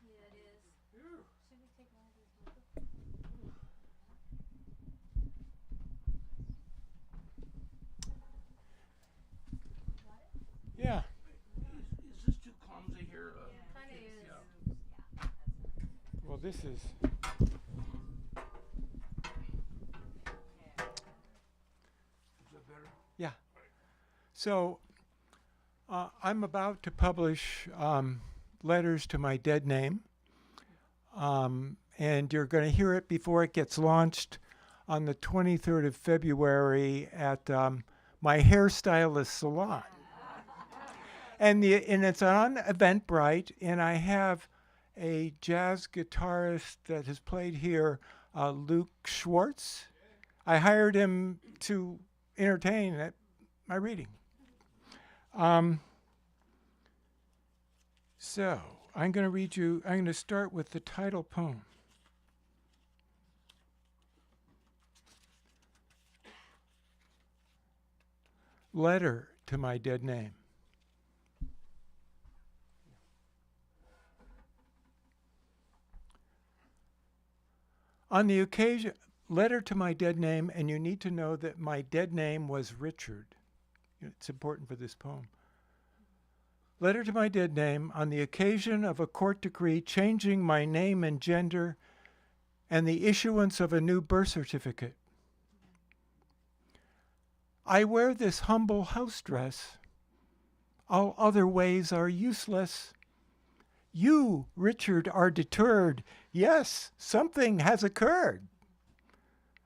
Yeah, it is. Should we take one of these with us? Yeah. Is this too clumsy here? Kind of is. Yeah. Well, this is. Is that better? Yeah. So, I'm about to publish Letters to My Dead Name. And you're going to hear it before it gets launched on the 23rd of February at my hairstylist salon. And it's on Eventbrite, and I have a jazz guitarist that has played here, Luke Schwartz. I hired him to entertain at my reading. So I'm going to read you, I'm going to start with the title poem. Letter to My Dead Name. On the occasion, letter to my dead name, and you need to know that my dead name was Richard. It's important for this poem. Letter to my dead name on the occasion of a court decree changing my name and gender and the issuance of a new birth certificate. I wear this humble house dress. All other ways are useless. You, Richard, are deterred. Yes, something has occurred.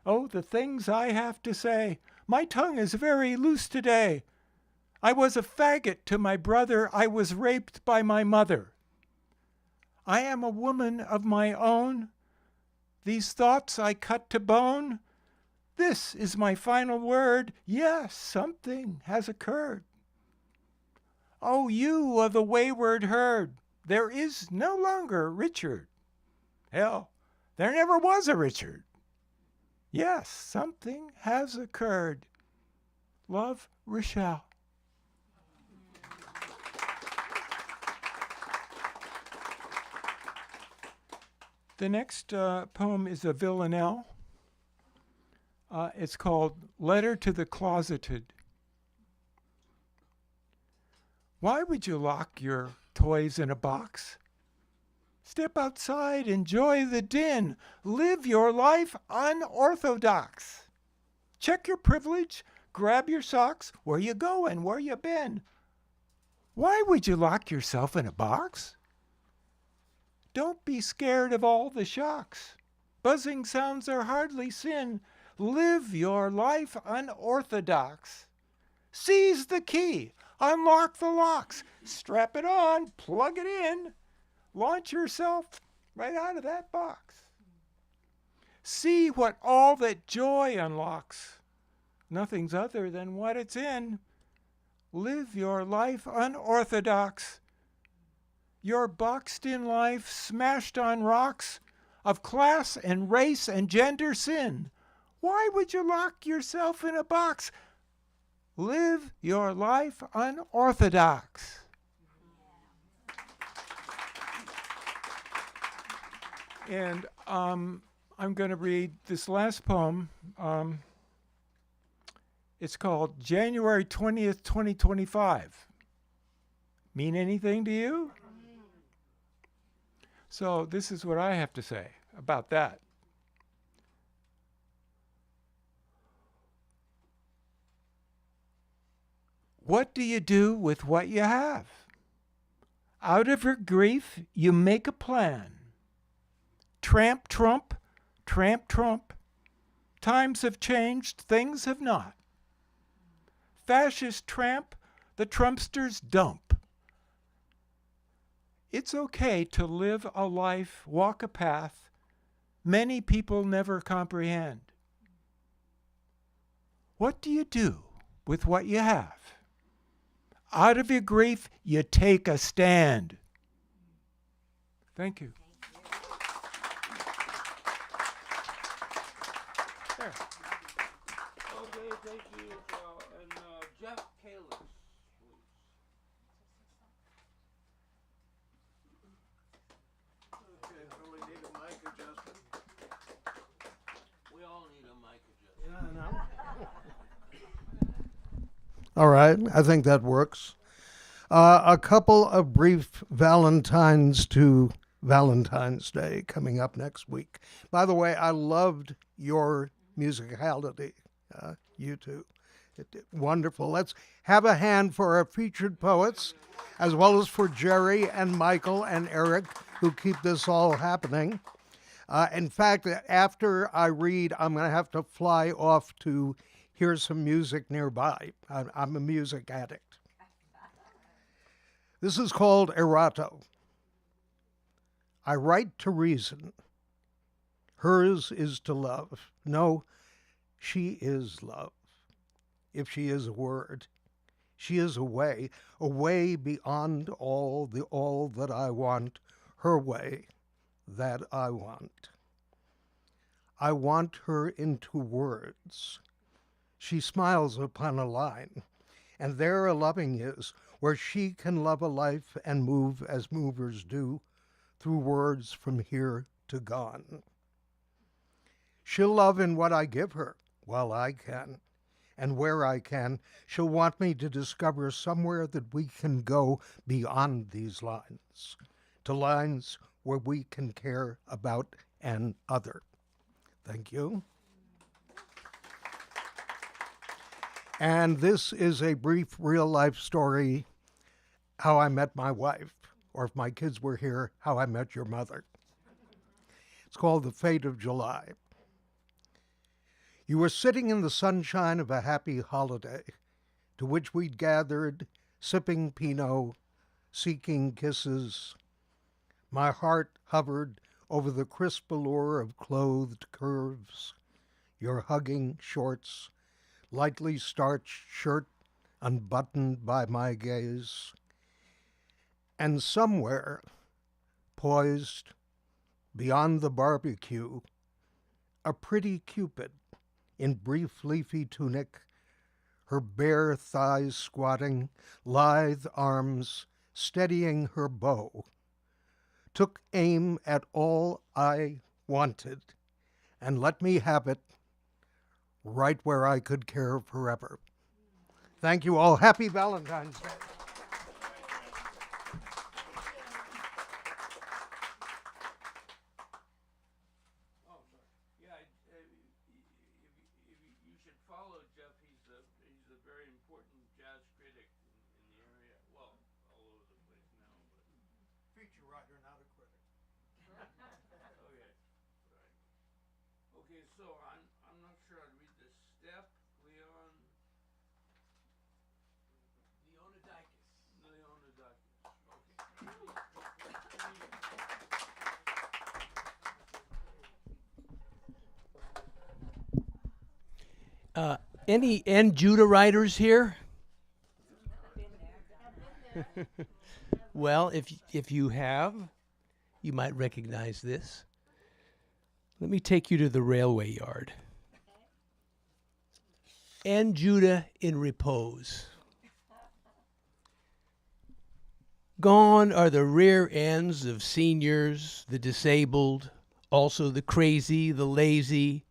Oh, the things I have to say. My tongue is very loose today. I was a faggot to my brother. I was raped by my mother. I am a woman of my own. These thoughts I cut to bone. This is my final word. Yes, something has occurred. Oh, you of the wayward herd. There is no longer Richard. Hell, there never was a Richard. Yes, something has occurred. Love, Rochelle. The next poem is a villanelle. It's called Letter to the Closeted. Why would you lock your toys in a box? Step outside, enjoy the din, live your life unorthodox. Check your privilege, grab your socks, where you going, where you been? Why would you lock yourself in a box? Don't be scared of all the shocks. Buzzing sounds are hardly sin. Live your life unorthodox. Seize the key, unlock the locks, strap it on, plug it in, launch yourself right out of that box. See what all that joy unlocks. Nothing's other than what it's in. Live your life unorthodox. Your boxed-in life smashed on rocks of class and race and gender sin. Why would you lock yourself in a box? Live your life unorthodox. And I'm going to read this last poem. It's called January 20th, 2025. Mean anything to you? So this is what I have to say about that. What do you do with what you have? Out of your grief, you make a plan. Tramp, trump, tramp, trump. Times have changed, things have not. Fascist tramp, the Trumpsters dump. It's okay to live a life, walk a path many people never comprehend. What do you do with what you have? Out of your grief, you take a stand. Thank you. There. Okay, thank you. And Jeff Kalis, please. Okay, so we need a mic adjustment. We all need a mic adjustment. All right, I think that works. A couple of brief Valentines to Valentine's Day coming up next week. By the way, I loved your musicality, you two. Wonderful. Let's have a hand for our featured poets, as well as for Jerry and Michael and Eric, who keep this all happening. In fact, after I read, I'm going to have to fly off to hear some music nearby. I'm a music addict. This is called Erato. I write to reason. Hers is to love. No, she is love. If she is a word, she is a way beyond all that I want, her way that I want. I want her into words. She smiles upon a line, and there a loving is, where she can love a life and move as movers do, through words from here to gone. She'll love in what I give her, while I can, and where I can, she'll want me to discover somewhere that we can go beyond these lines, to lines where we can care about an other. Thank you. And this is a brief real-life story, how I met my wife, or if my kids were here, how I met your mother. It's called The Fate of July. You were sitting in the sunshine of a happy holiday, to which we'd gathered, sipping Pinot, seeking kisses. My heart hovered over the crisp allure of clothed curves, your hugging shorts, lightly starched shirt unbuttoned by my gaze. And somewhere, poised beyond the barbecue, a pretty Cupid in brief leafy tunic, her bare thighs squatting, lithe arms steadying her bow, took aim at all I wanted and let me have it right where I could care forever. Thank you all. Happy Valentine's Day. You should follow Jeff. He's a very important jazz critic in the area. Well, all over the place now. But Feature writer, not a critic. okay, right. Okay, so I'm not sure I'd read the step. Leonidakis. Okay. Any N. Judah writers here? Well, if you have, you might recognize this. Let me take you to the railway yard. N. Judah in repose. Gone are the rear ends of seniors, the disabled, also the crazy, the lazy,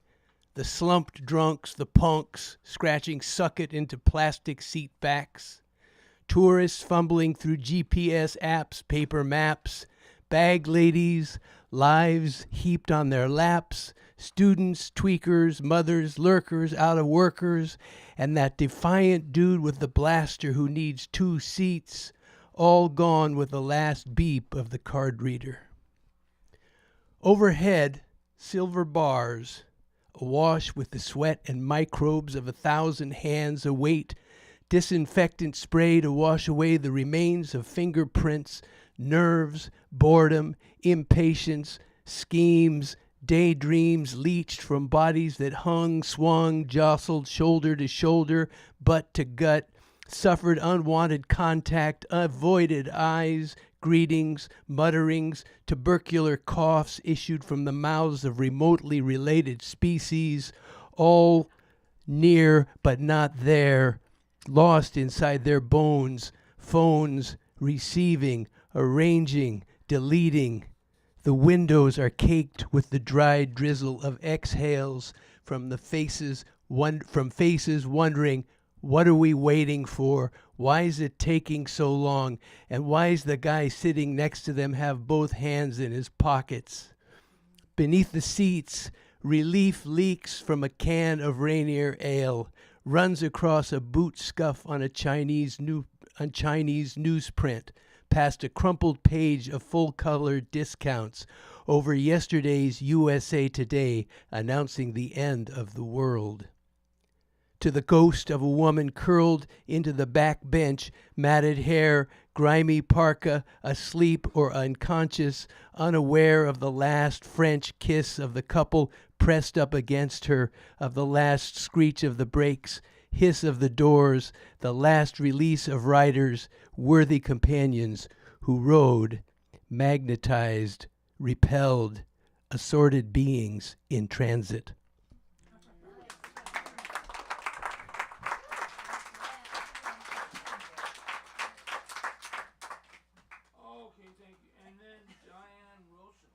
the slumped drunks, the punks, scratching sucket into plastic seat backs, tourists fumbling through GPS apps, paper maps, bag ladies, lives heaped on their laps, students, tweakers, mothers, lurkers, out of workers, and that defiant dude with the blaster who needs 2 seats, all gone with the last beep of the card reader. Overhead, silver bars, awash with the sweat and microbes of 1,000 hands await disinfectant spray to wash away the remains of fingerprints, nerves, boredom, impatience, schemes, daydreams leached from bodies that hung, swung, jostled, shoulder to shoulder, butt to gut, suffered unwanted contact, avoided eyes, greetings, mutterings, tubercular coughs issued from the mouths of remotely related species, all near but not there, lost inside their bones, phones, receiving, arranging, deleting. The windows are caked with the dried drizzle of exhales from the faces, from faces wondering, what are we waiting for? Why is it taking so long? And why is the guy sitting next to them have both hands in his pockets? Beneath the seats, relief leaks from a can of Rainier ale, runs across a boot scuff on a Chinese newsprint, past a crumpled page of full-color discounts, over yesterday's USA Today announcing the end of the world. To the ghost of a woman curled into the back bench, matted hair, grimy parka, asleep or unconscious, unaware of the last French kiss of the couple pressed up against her, of the last screech of the brakes, hiss of the doors, the last release of riders, worthy companions who rode, magnetized, repelled, assorted beings in transit. Okay, thank you. And then Diane Wilson.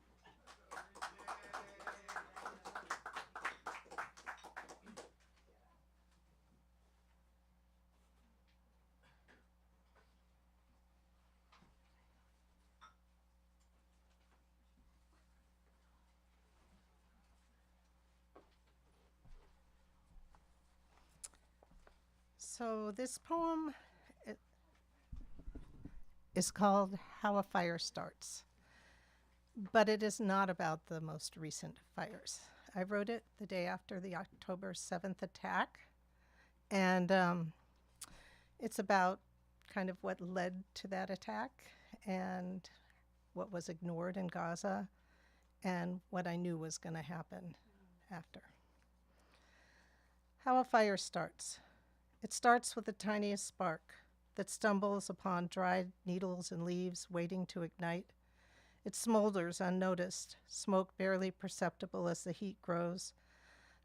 So this poem is called How a Fire Starts, but it is not about the most recent fires. I wrote it the day after the October 7th attack, and it's about kind of what led to that attack and what was ignored in Gaza and what I knew was going to happen after. How a fire starts. It starts with the tiniest spark that stumbles upon dried needles and leaves waiting to ignite. It smolders unnoticed, smoke barely perceptible as the heat grows.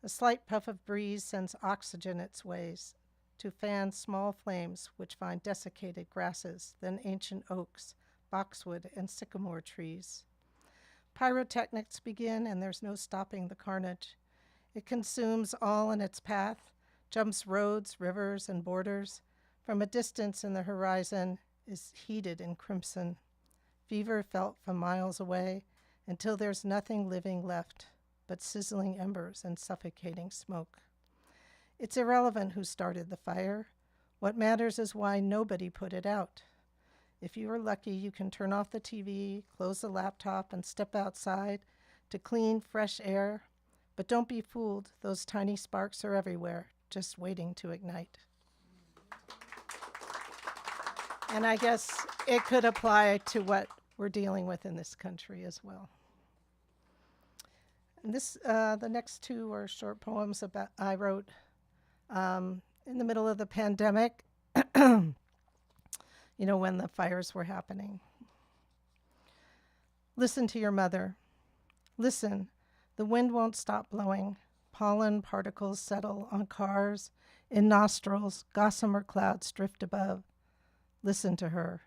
A slight puff of breeze sends oxygen its ways to fan small flames which find desiccated grasses, then ancient oaks, boxwood, and sycamore trees. Pyrotechnics begin, and there's no stopping the carnage. It consumes all in its path, jumps roads, rivers, and borders. From a distance in the horizon is heated in crimson. Fever felt from miles away until there's nothing living left but sizzling embers and suffocating smoke. It's irrelevant who started the fire. What matters is why nobody put it out. If you are lucky, you can turn off the TV, close the laptop, and step outside to clean, fresh air. But don't be fooled. Those tiny sparks are everywhere, just waiting to ignite. And I guess it could apply to what we're dealing with in this country as well. And this, the next two are short poems about I wrote in the middle of the pandemic, when the fires were happening. Listen to your mother. Listen, the wind won't stop blowing. Pollen particles settle on cars, in nostrils, gossamer clouds drift above. Listen to her.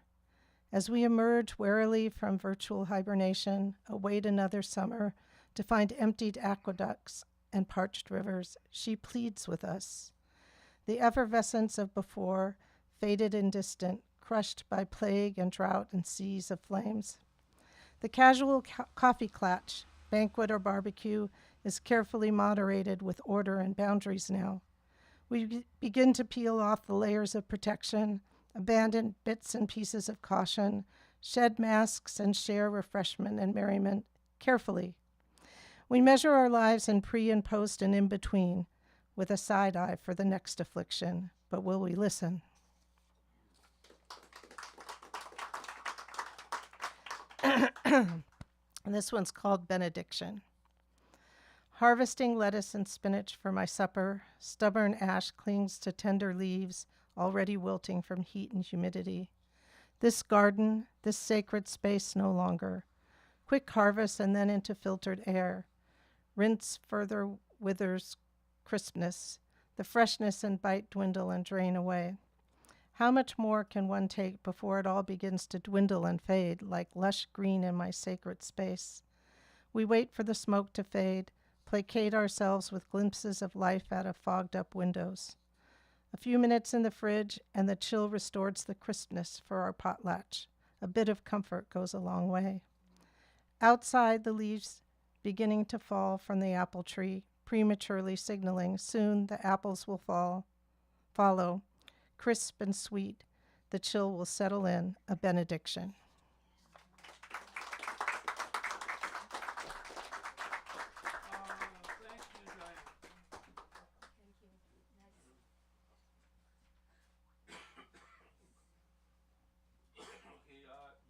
As we emerge warily from virtual hibernation, await another summer to find emptied aqueducts and parched rivers, she pleads with us. The effervescence of before, faded and distant, crushed by plague and drought and seas of flames. The casual coffee clatch, banquet or barbecue, is carefully moderated with order and boundaries now. We begin to peel off the layers of protection, abandon bits and pieces of caution, shed masks and share refreshment and merriment carefully. We measure our lives in pre and post and in between, with a side eye for the next affliction, but will we listen? And this one's called Benediction. Harvesting lettuce and spinach for my supper, stubborn ash clings to tender leaves, already wilting from heat and humidity. This garden, this sacred space no longer. Quick harvest and then into filtered air. Rinse further withers crispness. The freshness and bite dwindle and drain away. How much more can one take before it all begins to dwindle and fade like lush green in my sacred space? We wait for the smoke to fade, placate ourselves with glimpses of life out of fogged up windows. A few minutes in the fridge and the chill restores the crispness for our potlatch. A bit of comfort goes a long way. Outside, the leaves beginning to fall from the apple tree, prematurely signaling soon the apples will follow, crisp and sweet. The chill will settle in, a benediction.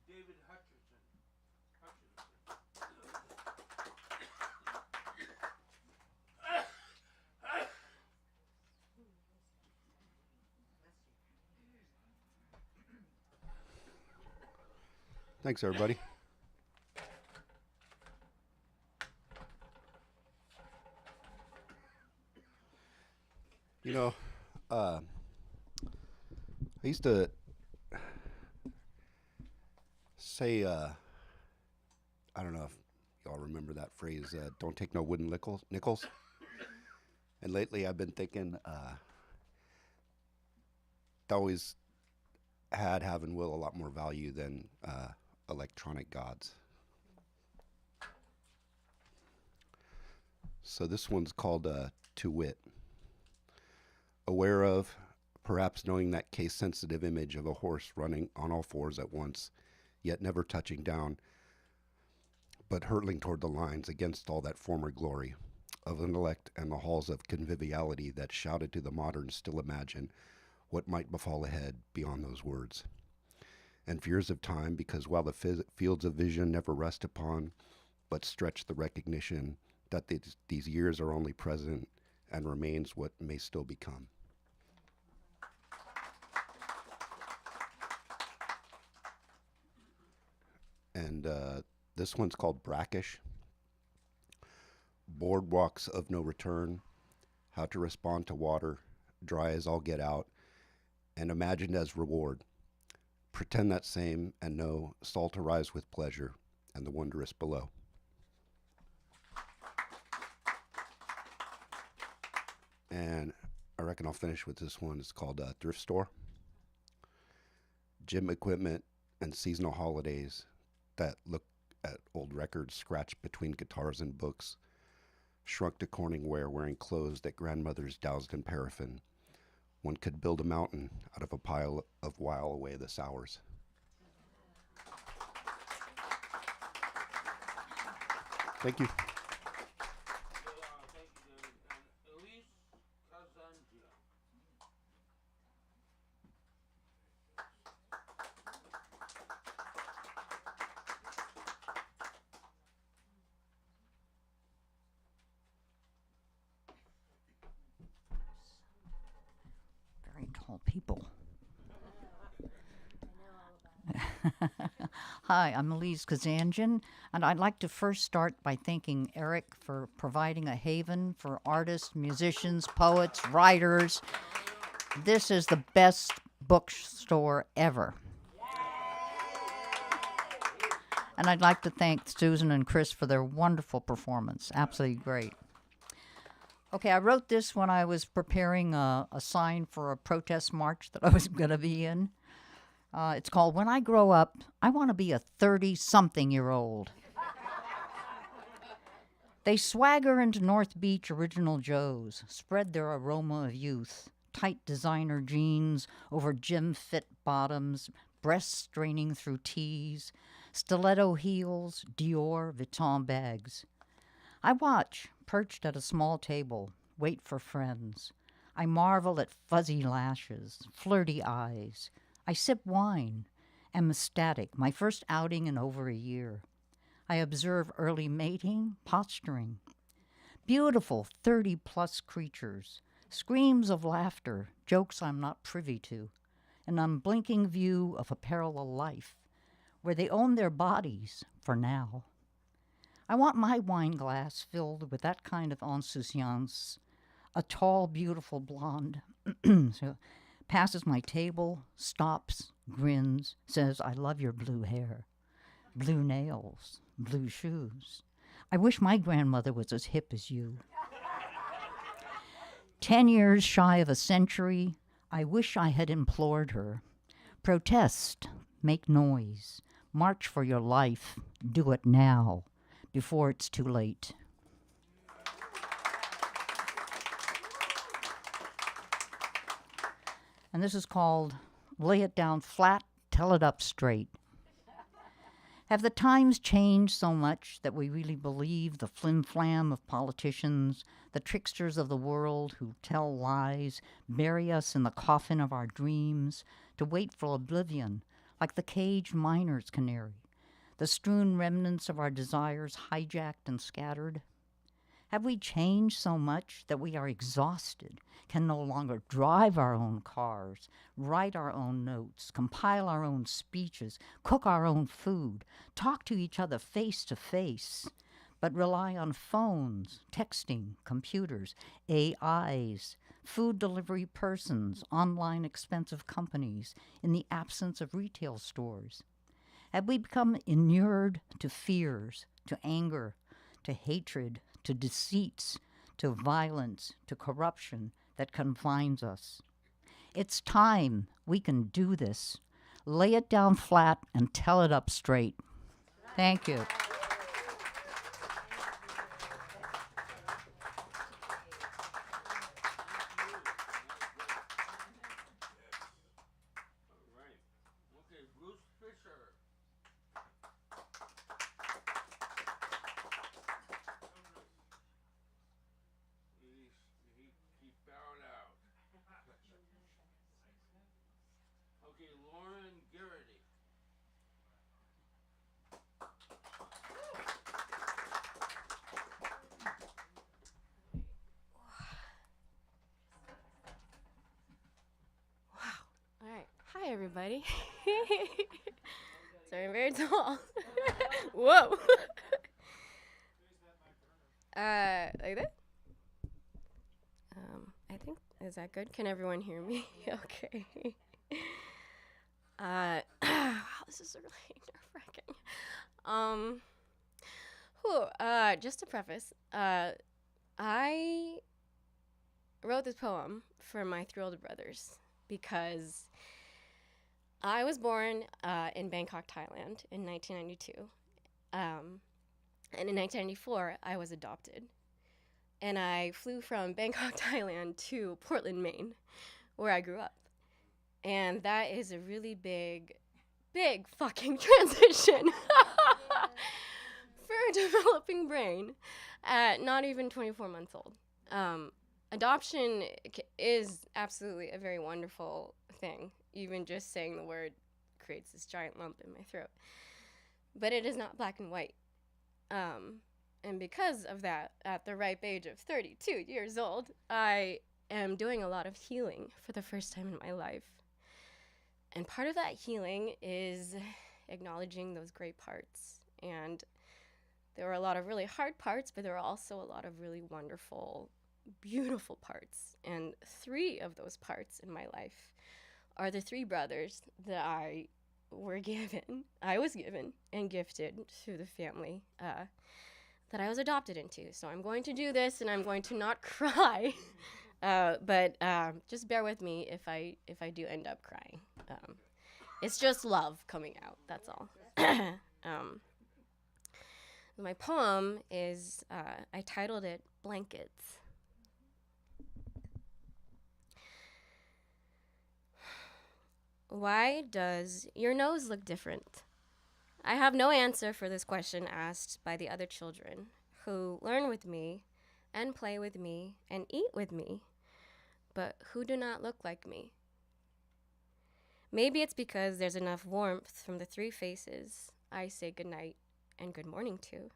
David Hutchinson. Thanks, everybody. You know, I used to say, I don't know if y'all remember that phrase, don't take no wooden nickels. And lately I've been thinking, that always have, and will a lot more value than electronic gods. So this one's called To Wit. Aware of, perhaps knowing that case-sensitive image of a horse running on all fours at once, yet never touching down, but hurtling toward the lines against all that former glory of intellect and the halls of conviviality that shouted to the moderns still imagine what might befall ahead beyond those words. And fears of time, because while the fields of vision never rest upon, but stretch the recognition that these years are only present and remains what may still become. And this one's called Brackish. Boardwalks of no return, how to respond to water, dry as all get out, and imagined as reward. Pretend that same and know salt arise with pleasure and the wondrous below. And I reckon I'll finish with this one. It's called Thrift Store. Gym equipment and seasonal holidays that look at old records scratched between guitars and books, shrunk to Corningware wearing clothes that grandmothers doused in paraffin. One could build a mountain out of a pile of while away the sours. Thank you. Very tall people. Hi, I'm Elise Kazanjian, and I'd like to first start by thanking Eric for providing a haven for artists, musicians, poets, writers. This is the best bookstore ever. And I'd like to thank Susan and Chris for their wonderful performance. Absolutely great. Okay, I wrote this when I was preparing a sign for a protest march that I was going to be in. It's called When I Grow Up, I Want to Be a 30-something-year-old. They swagger into North Beach Original Joe's, spread their aroma of youth, tight designer jeans over gym-fit bottoms, breasts straining through tees, stiletto heels, Dior, Vuitton bags. I watch, perched at a small table, wait for friends. I marvel at fuzzy lashes, flirty eyes. I sip wine, am ecstatic, my first outing in over a year. I observe early mating, posturing. Beautiful 30-plus creatures, Screams of laughter, jokes I'm not privy to, an unblinking view of a parallel life where they own their bodies for now. I want my wine glass filled with that kind of insouciance. A tall, beautiful blonde so passes my table, stops, grins, says, I love your blue hair, blue nails, blue shoes. I wish my grandmother was as hip as you. 10 years shy of a century, I wish I had implored her. Protest, make noise, march for your life, do it now, before it's too late. And this is called Lay It Down Flat, Tell It Up Straight. Have the times changed so much that we really believe the flim-flam of politicians, the tricksters of the world who tell lies, bury us in the coffin of our dreams, to wait for oblivion, like the caged miner's canary, the strewn remnants of our desires hijacked and scattered? Have we changed so much that we are exhausted, can no longer drive our own cars, write our own notes, compile our own speeches, cook our own food, talk to each other face to face, but rely on phones, texting, computers, AIs, food delivery persons, online expensive companies, in the absence of retail stores? Have we become inured to fears, to anger, to hatred, to deceits, to violence, to corruption that confines us? It's time we can do this. Lay it down flat and tell it up straight. Thank you. Okay, Bruce Fisher. He bowed out. Okay, Lauren Garrity. All right. Hi, everybody. Sorry, I'm very tall. Whoa. Like that? I think, is that good? Can everyone hear me? Okay. Wow, this is really nerve-wracking. Just to preface, I wrote this poem for my 3 older brothers because I was born in Bangkok, Thailand in 1992. And in 1994, I was adopted. And I flew from Bangkok, Thailand to Portland, Maine, where I grew up. And that is a really big fucking transition for a developing brain at not even 24 months old. Adoption is absolutely a very wonderful thing. Even just saying the word creates this giant lump in my throat. But it is not black and white. And because of that, at the ripe age of 32 years old, I am doing a lot of healing for the first time in my life. And part of that healing is acknowledging those great parts. And there were a lot of really hard parts, but there were also a lot of really wonderful, beautiful parts. And 3 of those parts in my life are the 3 brothers that I was given and gifted through the family that I was adopted into. So I'm going to do this, and I'm going to not cry, but just bear with me if I do end up crying. It's just love coming out. That's all. My poem is I titled it "Blankets." Why does your nose look different? I have no answer for this question asked by the other children who learn with me and play with me and eat with me, but who do not look like me. Maybe it's because there's enough warmth from the 3 faces I say goodnight and good morning to,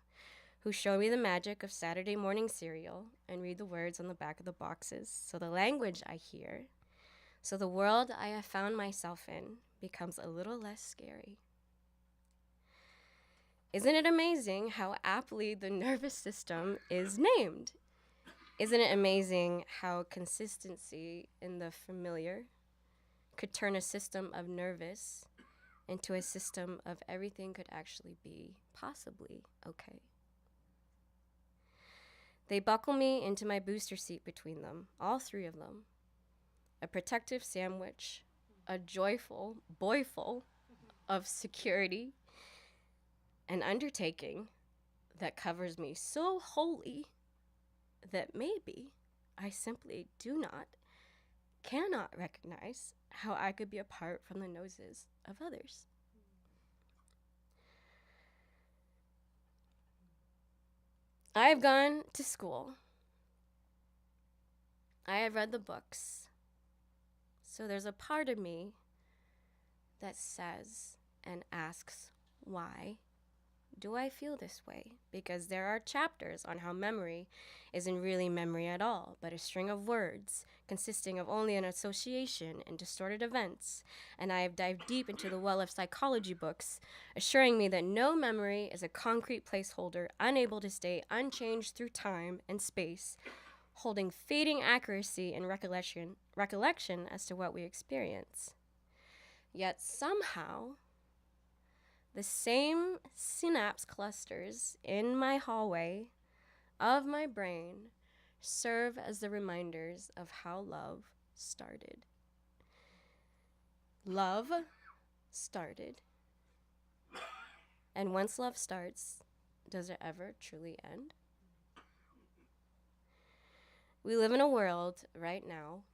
who show me the magic of Saturday morning cereal and read the words on the back of the boxes so the language I hear, so the world I have found myself in becomes a little less scary. Isn't it amazing how aptly the nervous system is named? Isn't it amazing how consistency in the familiar could turn a system of nervous into a system of everything could actually be possibly okay? They buckle me into my booster seat between them, all three of them. A protective sandwich, a joyful boyful of security, an undertaking that covers me so wholly that maybe I simply cannot recognize how I could be apart from the noses of others. I have gone to school. I have read the books. So there's a part of me that says and asks, why do I feel this way? Because there are chapters on how memory isn't really memory at all, but a string of words consisting of only an association and distorted events. And I have dived deep into the well of psychology books, assuring me that no memory is a concrete placeholder, unable to stay unchanged through time and space, holding fading accuracy and recollection as to what we experience. Yet somehow, the same synapse clusters in my hallway of my brain serve as the reminders of how love started. Love started. And once love starts, does it ever truly end? We live in a world right now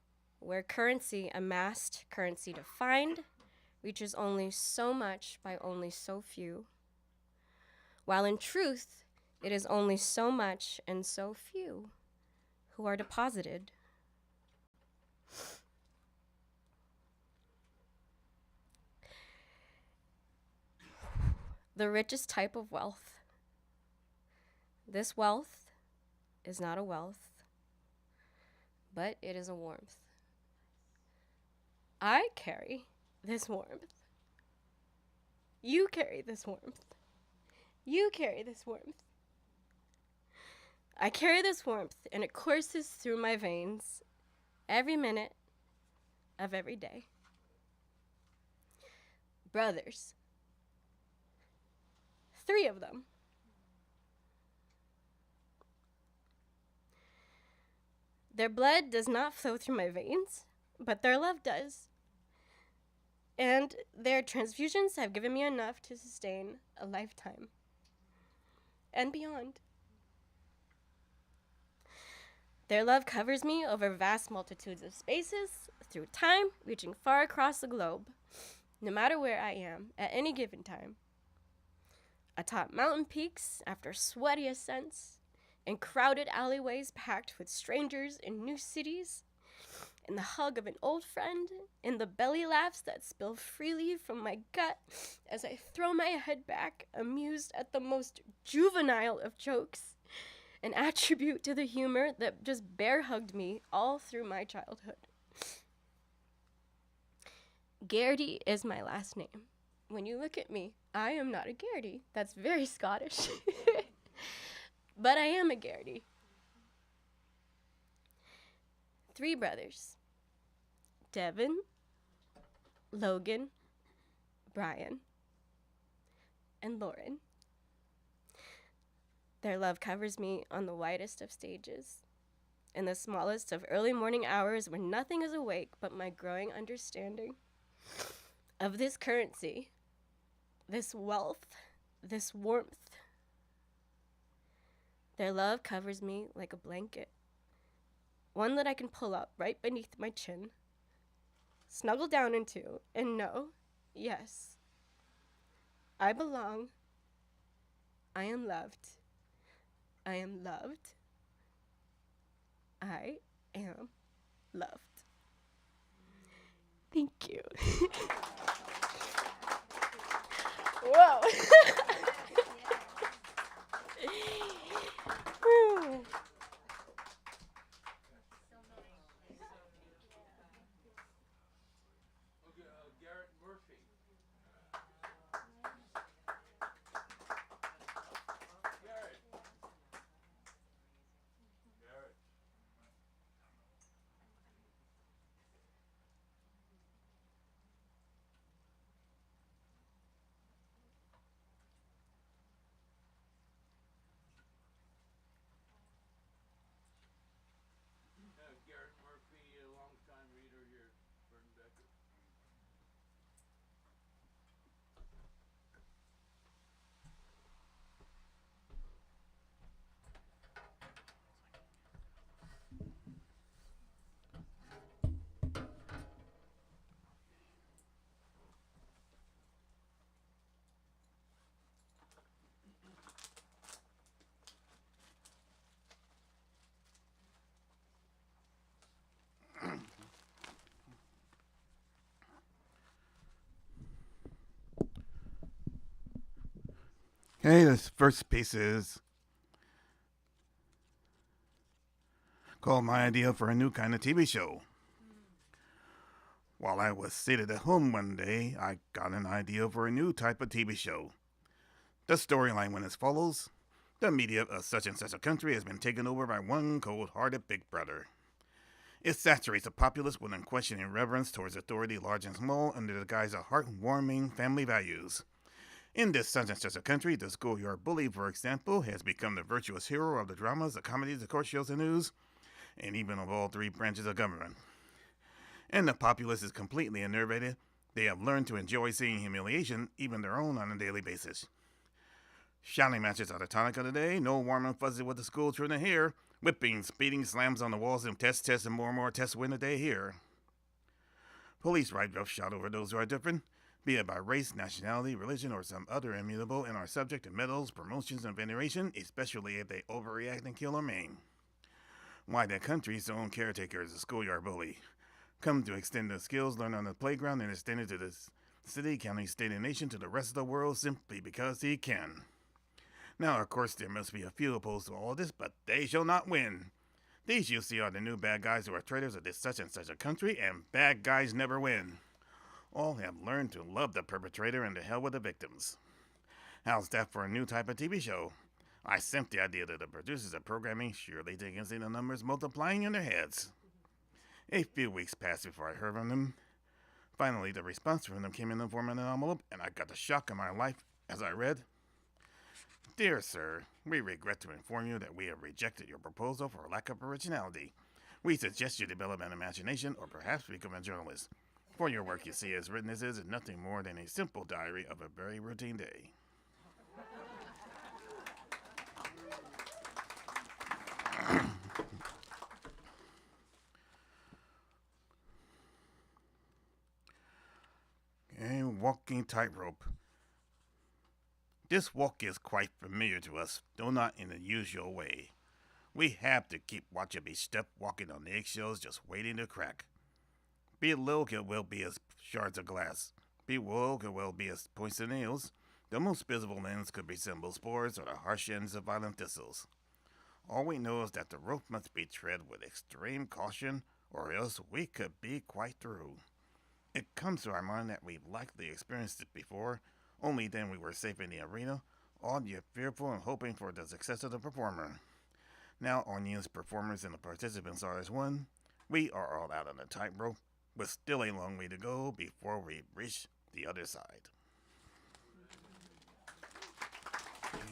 where currency, amassed currency defined, reaches only so much by only so few, while in truth, it is only so much and so few who are deposited. The richest type of wealth. This wealth is not a wealth, but it is a warmth. I carry this warmth. You carry this warmth. You carry this warmth. I carry this warmth, and it courses through my veins every minute of every day. Brothers. 3 of them. Their blood does not flow through my veins, but their love does. And their transfusions have given me enough to sustain a lifetime and beyond. Their love covers me over vast multitudes of spaces, through time, reaching far across the globe, no matter where I am at any given time. Atop mountain peaks, after sweaty ascents, in crowded alleyways packed with strangers in new cities, in the hug of an old friend, in the belly laughs that spill freely from my gut as I throw my head back, amused at the most juvenile of jokes, an attribute to the humor that just bear-hugged me all through my childhood. Garrity is my last name. When you look at me, I am not a Garrity. That's very Scottish. But I am a Garrity. 3 brothers. Devin, Logan, Brian, and Lauren. Their love covers me on the widest of stages, in the smallest of early morning hours when nothing is awake but my growing understanding of this currency, this wealth, this warmth. Their love covers me like a blanket, one that I can pull up right beneath my chin, snuggle down into, and know, yes, I belong. I am loved. I am loved. I am loved. Thank you. Whoa. Okay, this first piece is called My Idea for a New Kind of TV Show. While I was seated at home one day, I got an idea for a new type of TV show. The storyline went as follows. The media of such and such a country has been taken over by one cold-hearted big brother. It saturates the populace with unquestioning reverence towards authority large and small under the guise of heartwarming family values. In this such and such a country, the schoolyard bully, for example, has become the virtuous hero of the dramas, the comedies, the court shows, the news, and even of all three branches of government. And the populace is completely enervated. They have learned to enjoy seeing humiliation, even their own, on a daily basis. Shouting matches are the tonic of the day. No warm and fuzzy with the school children here. Whippings, beating, slams on the walls, and tests, and more tests win the day here. Police ride roughshod over those who are different, be it by race, nationality, religion, or some other immutable, and are subject to medals, promotions, and veneration, especially if they overreact and kill or maim. Why, the country's own caretaker is a schoolyard bully. Come to extend the skills learned on the playground and extend it to the city, county, state, and nation to the rest of the world simply because he can. Now, of course, there must be a few opposed to all this, but they shall not win. These, you see, are the new bad guys who are traitors of this such and such a country, and bad guys never win. All have learned to love the perpetrator and to hell with the victims. How's that for a new type of TV show? I sent the idea to the producers of programming. Surely they can see the numbers multiplying in their heads. A few weeks passed before I heard from them. Finally, the response from them came in the form of an envelope, and I got the shock of my life as I read, Dear Sir, we regret to inform you that we have rejected your proposal for lack of originality. We suggest you develop an imagination or perhaps become a journalist. For your work, you see, as written as is nothing more than a simple diary of a very routine day. Okay, walking tightrope. This walk is quite familiar to us, though not in the usual way. We have to keep watch of each step, walking on eggshells, just waiting to crack. Below could well be as shards of glass. Below could well be as points of nails. The most visible ends could resemble spores or the harsh ends of violent thistles. All we know is that the rope must be tread with extreme caution, or else we could be quite through. It comes to our mind that we've likely experienced it before, only then we were safe in the arena, awed yet fearful and hoping for the success of the performer. Now audience, performers, and the participants are as one. We are all out on the tightrope, with still a long way to go before we reach the other side. Okay,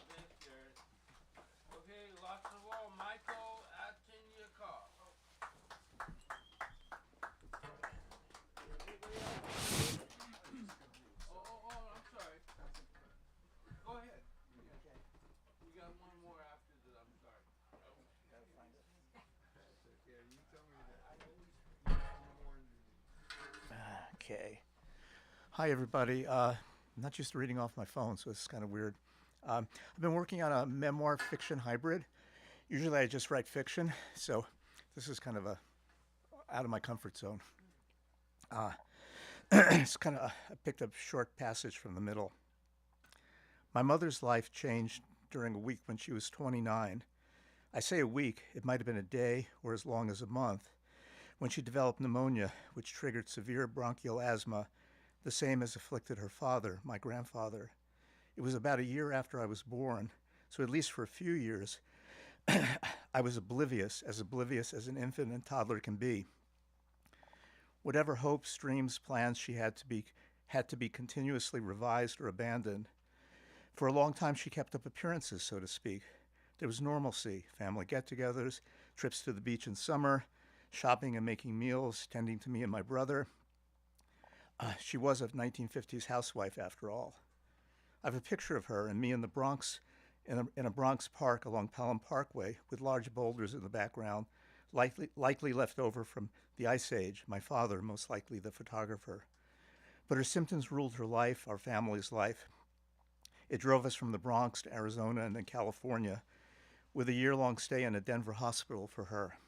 thanks, Jared. Okay, lots of all. Michael, in your car. I'm sorry. Go ahead. We got one more after that. I'm sorry. Okay. Hi, everybody. I'm not used to reading off my phone, so it's kind of weird. I've been working on a memoir fiction hybrid. Usually I just write fiction, so this is kind of out of my comfort zone. It's kind of, I picked up a short passage from the middle. My mother's life changed during a week when she was 29. I say a week, it might have been a day or as long as a month, when she developed pneumonia, which triggered severe bronchial asthma, the same as afflicted her father, my grandfather. It was about a year after I was born, so at least for a few years, I was oblivious as an infant and toddler can be. Whatever hopes, dreams, plans she had to be continuously revised or abandoned. For a long time, she kept up appearances, so to speak. There was normalcy, family get-togethers, trips to the beach in summer, shopping and making meals, tending to me and my brother. She was a 1950s housewife, after all. I have a picture of her and me in the Bronx, in a Bronx park along Pelham Parkway, with large boulders in the background, likely left over from the Ice Age, my father, most likely the photographer. But her symptoms ruled her life, our family's life. It drove us from the Bronx to Arizona and then California, with a year-long stay in a Denver hospital for her.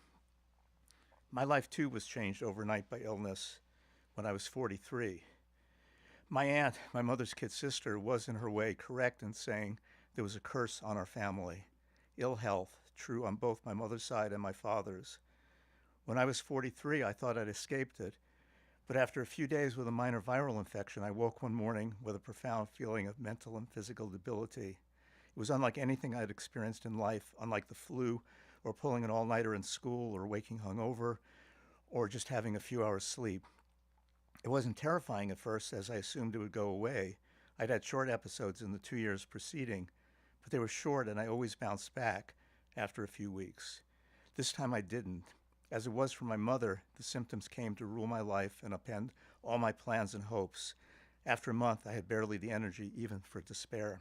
My life, too, was changed overnight by illness when I was 43. My aunt, my mother's kid sister, was in her way correct in saying there was a curse on our family. Ill health, true on both my mother's side and my father's. When I was 43, I thought I'd escaped it. But after a few days with a minor viral infection, I woke one morning with a profound feeling of mental and physical debility. It was unlike anything I'd experienced in life, unlike the flu, or pulling an all-nighter in school, or waking hungover, or just having a few hours sleep. It wasn't terrifying at first, as I assumed it would go away. I'd had short episodes in the 2 years preceding, but they were short and I always bounced back after a few weeks. This time I didn't. As it was for my mother, the symptoms came to rule my life and upend all my plans and hopes. After a month, I had barely the energy even for despair.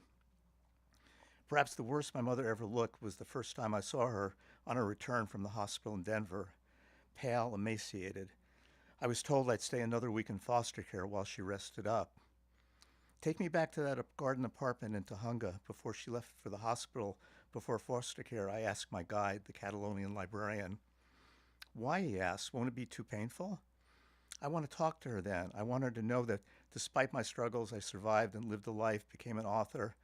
Perhaps the worst my mother ever looked was the first time I saw her on her return from the hospital in Denver, pale, emaciated. I was told I'd stay another week in foster care while she rested up. Take me back to that garden apartment in Tahunga before she left for the hospital. Before foster care, I asked my guide, the Catalonian librarian. Why, he asked, won't it be too painful? I want to talk to her then. I want her to know that despite my struggles, I survived and lived a life, became an author.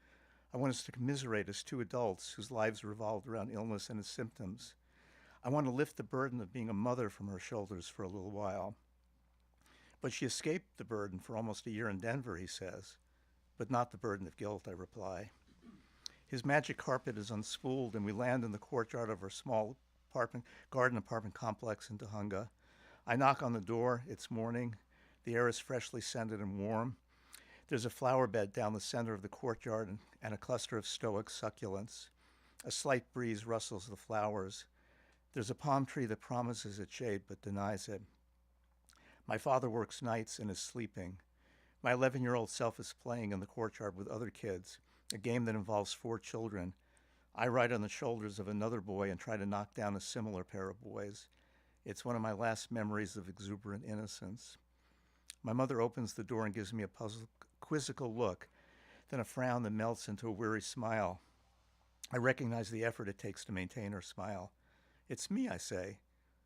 I want us to commiserate as two adults whose lives revolved around illness and its symptoms. I want to lift the burden of being a mother from her shoulders for a little while. But she escaped the burden for almost a year in Denver, he says. But not the burden of guilt, I reply. His magic carpet is unspooled, and we land in the courtyard of our small garden apartment complex in Tahunga. I knock on the door. It's morning. The air is freshly scented and warm. There's a flower bed down the center of the courtyard and a cluster of stoic succulents. A slight breeze rustles the flowers. There's a palm tree that promises its shade but denies it. My father works nights and is sleeping. My 11-year-old self is playing in the courtyard with other kids, a game that involves 4 children. I ride on the shoulders of another boy and try to knock down a similar pair of boys. It's one of my last memories of exuberant innocence. My mother opens the door and gives me a puzzled, quizzical look, then a frown that melts into a weary smile. I recognize the effort it takes to maintain her smile. It's me, I say.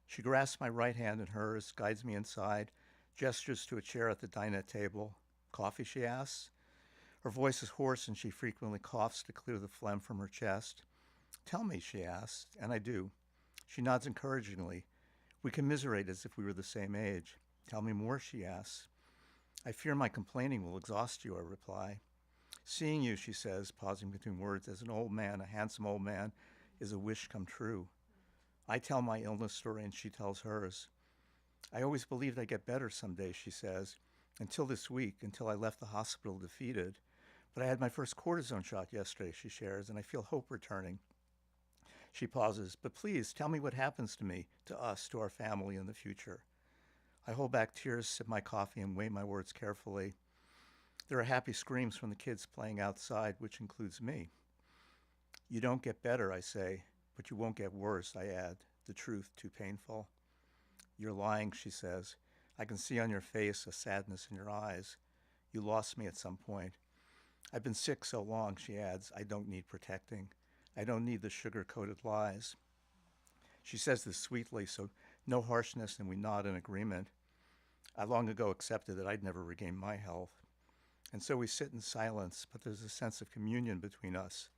She grasps my right hand in hers, guides me inside, gestures to a chair at the dinette table. Coffee, she asks. Her voice is hoarse and she frequently coughs to clear the phlegm from her chest. Tell me, she asks, and I do. She nods encouragingly. We commiserate as if we were the same age. Tell me more, she asks. I fear my complaining will exhaust you, I reply. Seeing you, she says, pausing between words, as an old man, a handsome old man, is a wish come true. I tell my illness story and she tells hers. I always believed I'd get better someday, she says, until this week, until I left the hospital defeated. But I had my first cortisone shot yesterday, she shares, and I feel hope returning. She pauses. But please, tell me what happens to me, to us, to our family in the future. I hold back tears, sip my coffee, and weigh my words carefully. There are happy screams from the kids playing outside, which includes me. You don't get better, I say, but you won't get worse, I add, the truth too painful. You're lying, she says. I can see on your face a sadness in your eyes. You lost me at some point. I've been sick so long, she adds, I don't need protecting. I don't need the sugar-coated lies. She says this sweetly, so no harshness, and we nod in agreement. I long ago accepted that I'd never regain my health. And so we sit in silence, but there's a sense of communion between us.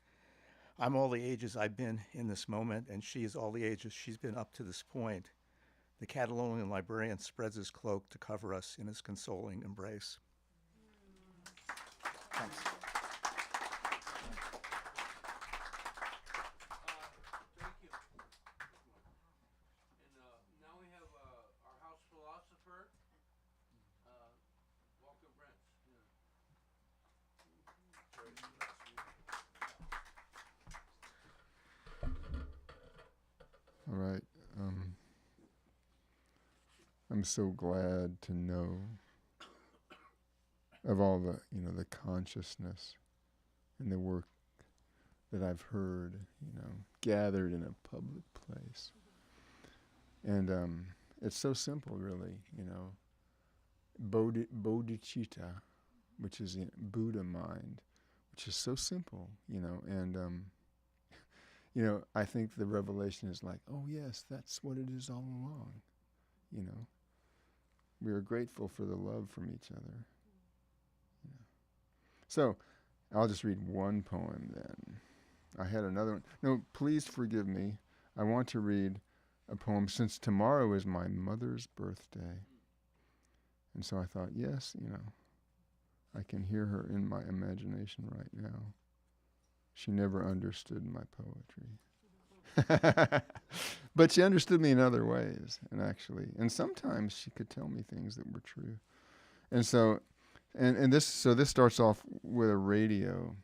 I'm all the ages I've been in this moment, and she is all the ages she's been up to this point. The Catalonian librarian spreads his cloak to cover us in his consoling embrace. Thanks. Thank you. And now we have our house philosopher, Walker Brents. All right. I'm so glad to know of all the, the consciousness and the work that I've heard, gathered in a public place. And it's so simple, really, bodhicitta, which is Buddha mind, which is so simple, and I think the revelation is like, oh yes, that's what it is all along, We are grateful for the love from each other. So I'll just read one poem then. I had another one. No, please forgive me. I want to read a poem since tomorrow is my mother's birthday. And so I thought, yes, I can hear her in my imagination right now. She never understood my poetry. But she understood me in other ways, and sometimes she could tell me things that were true. And so, this starts off with a radio,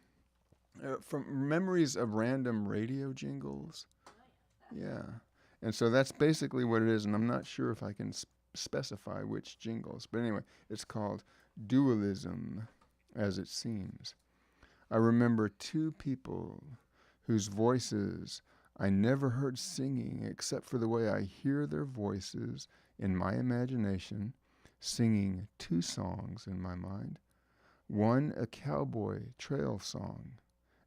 from memories of random radio jingles. Yeah. And so that's basically what it is, and I'm not sure if I can specify which jingles. But anyway, it's called Dualism, as it seems. I remember two people whose voices I never heard singing except for the way I hear their voices in my imagination, singing two songs in my mind. One a cowboy trail song,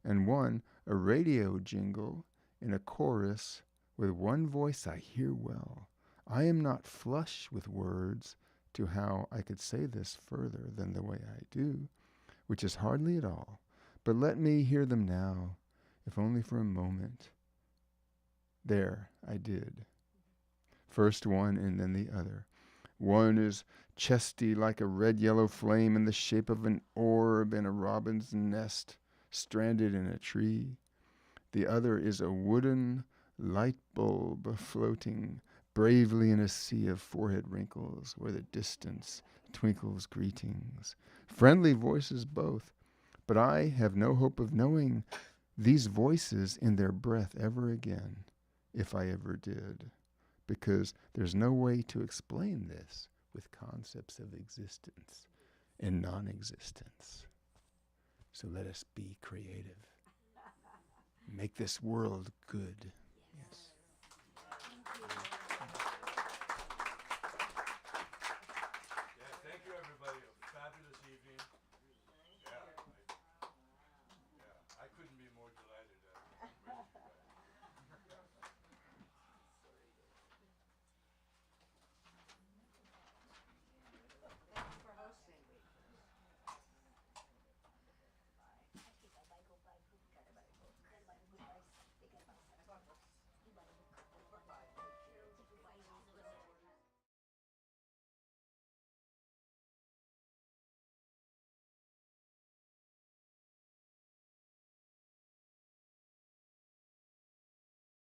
and one a radio jingle in a chorus with one voice I hear well. I am not flush with words to how I could say this further than the way I do, which is hardly at all. But let me hear them now, if only for a moment. There, I did. First one and then the other. One is chesty like a red-yellow flame in the shape of an orb in a robin's nest stranded in a tree. The other is a wooden light bulb floating bravely in a sea of forehead wrinkles where the distance twinkles greetings. Friendly voices both, but I have no hope of knowing these voices in their breath ever again, if I ever did, because there's no way to explain this with concepts of existence and non-existence. So let us be creative. Make this world good.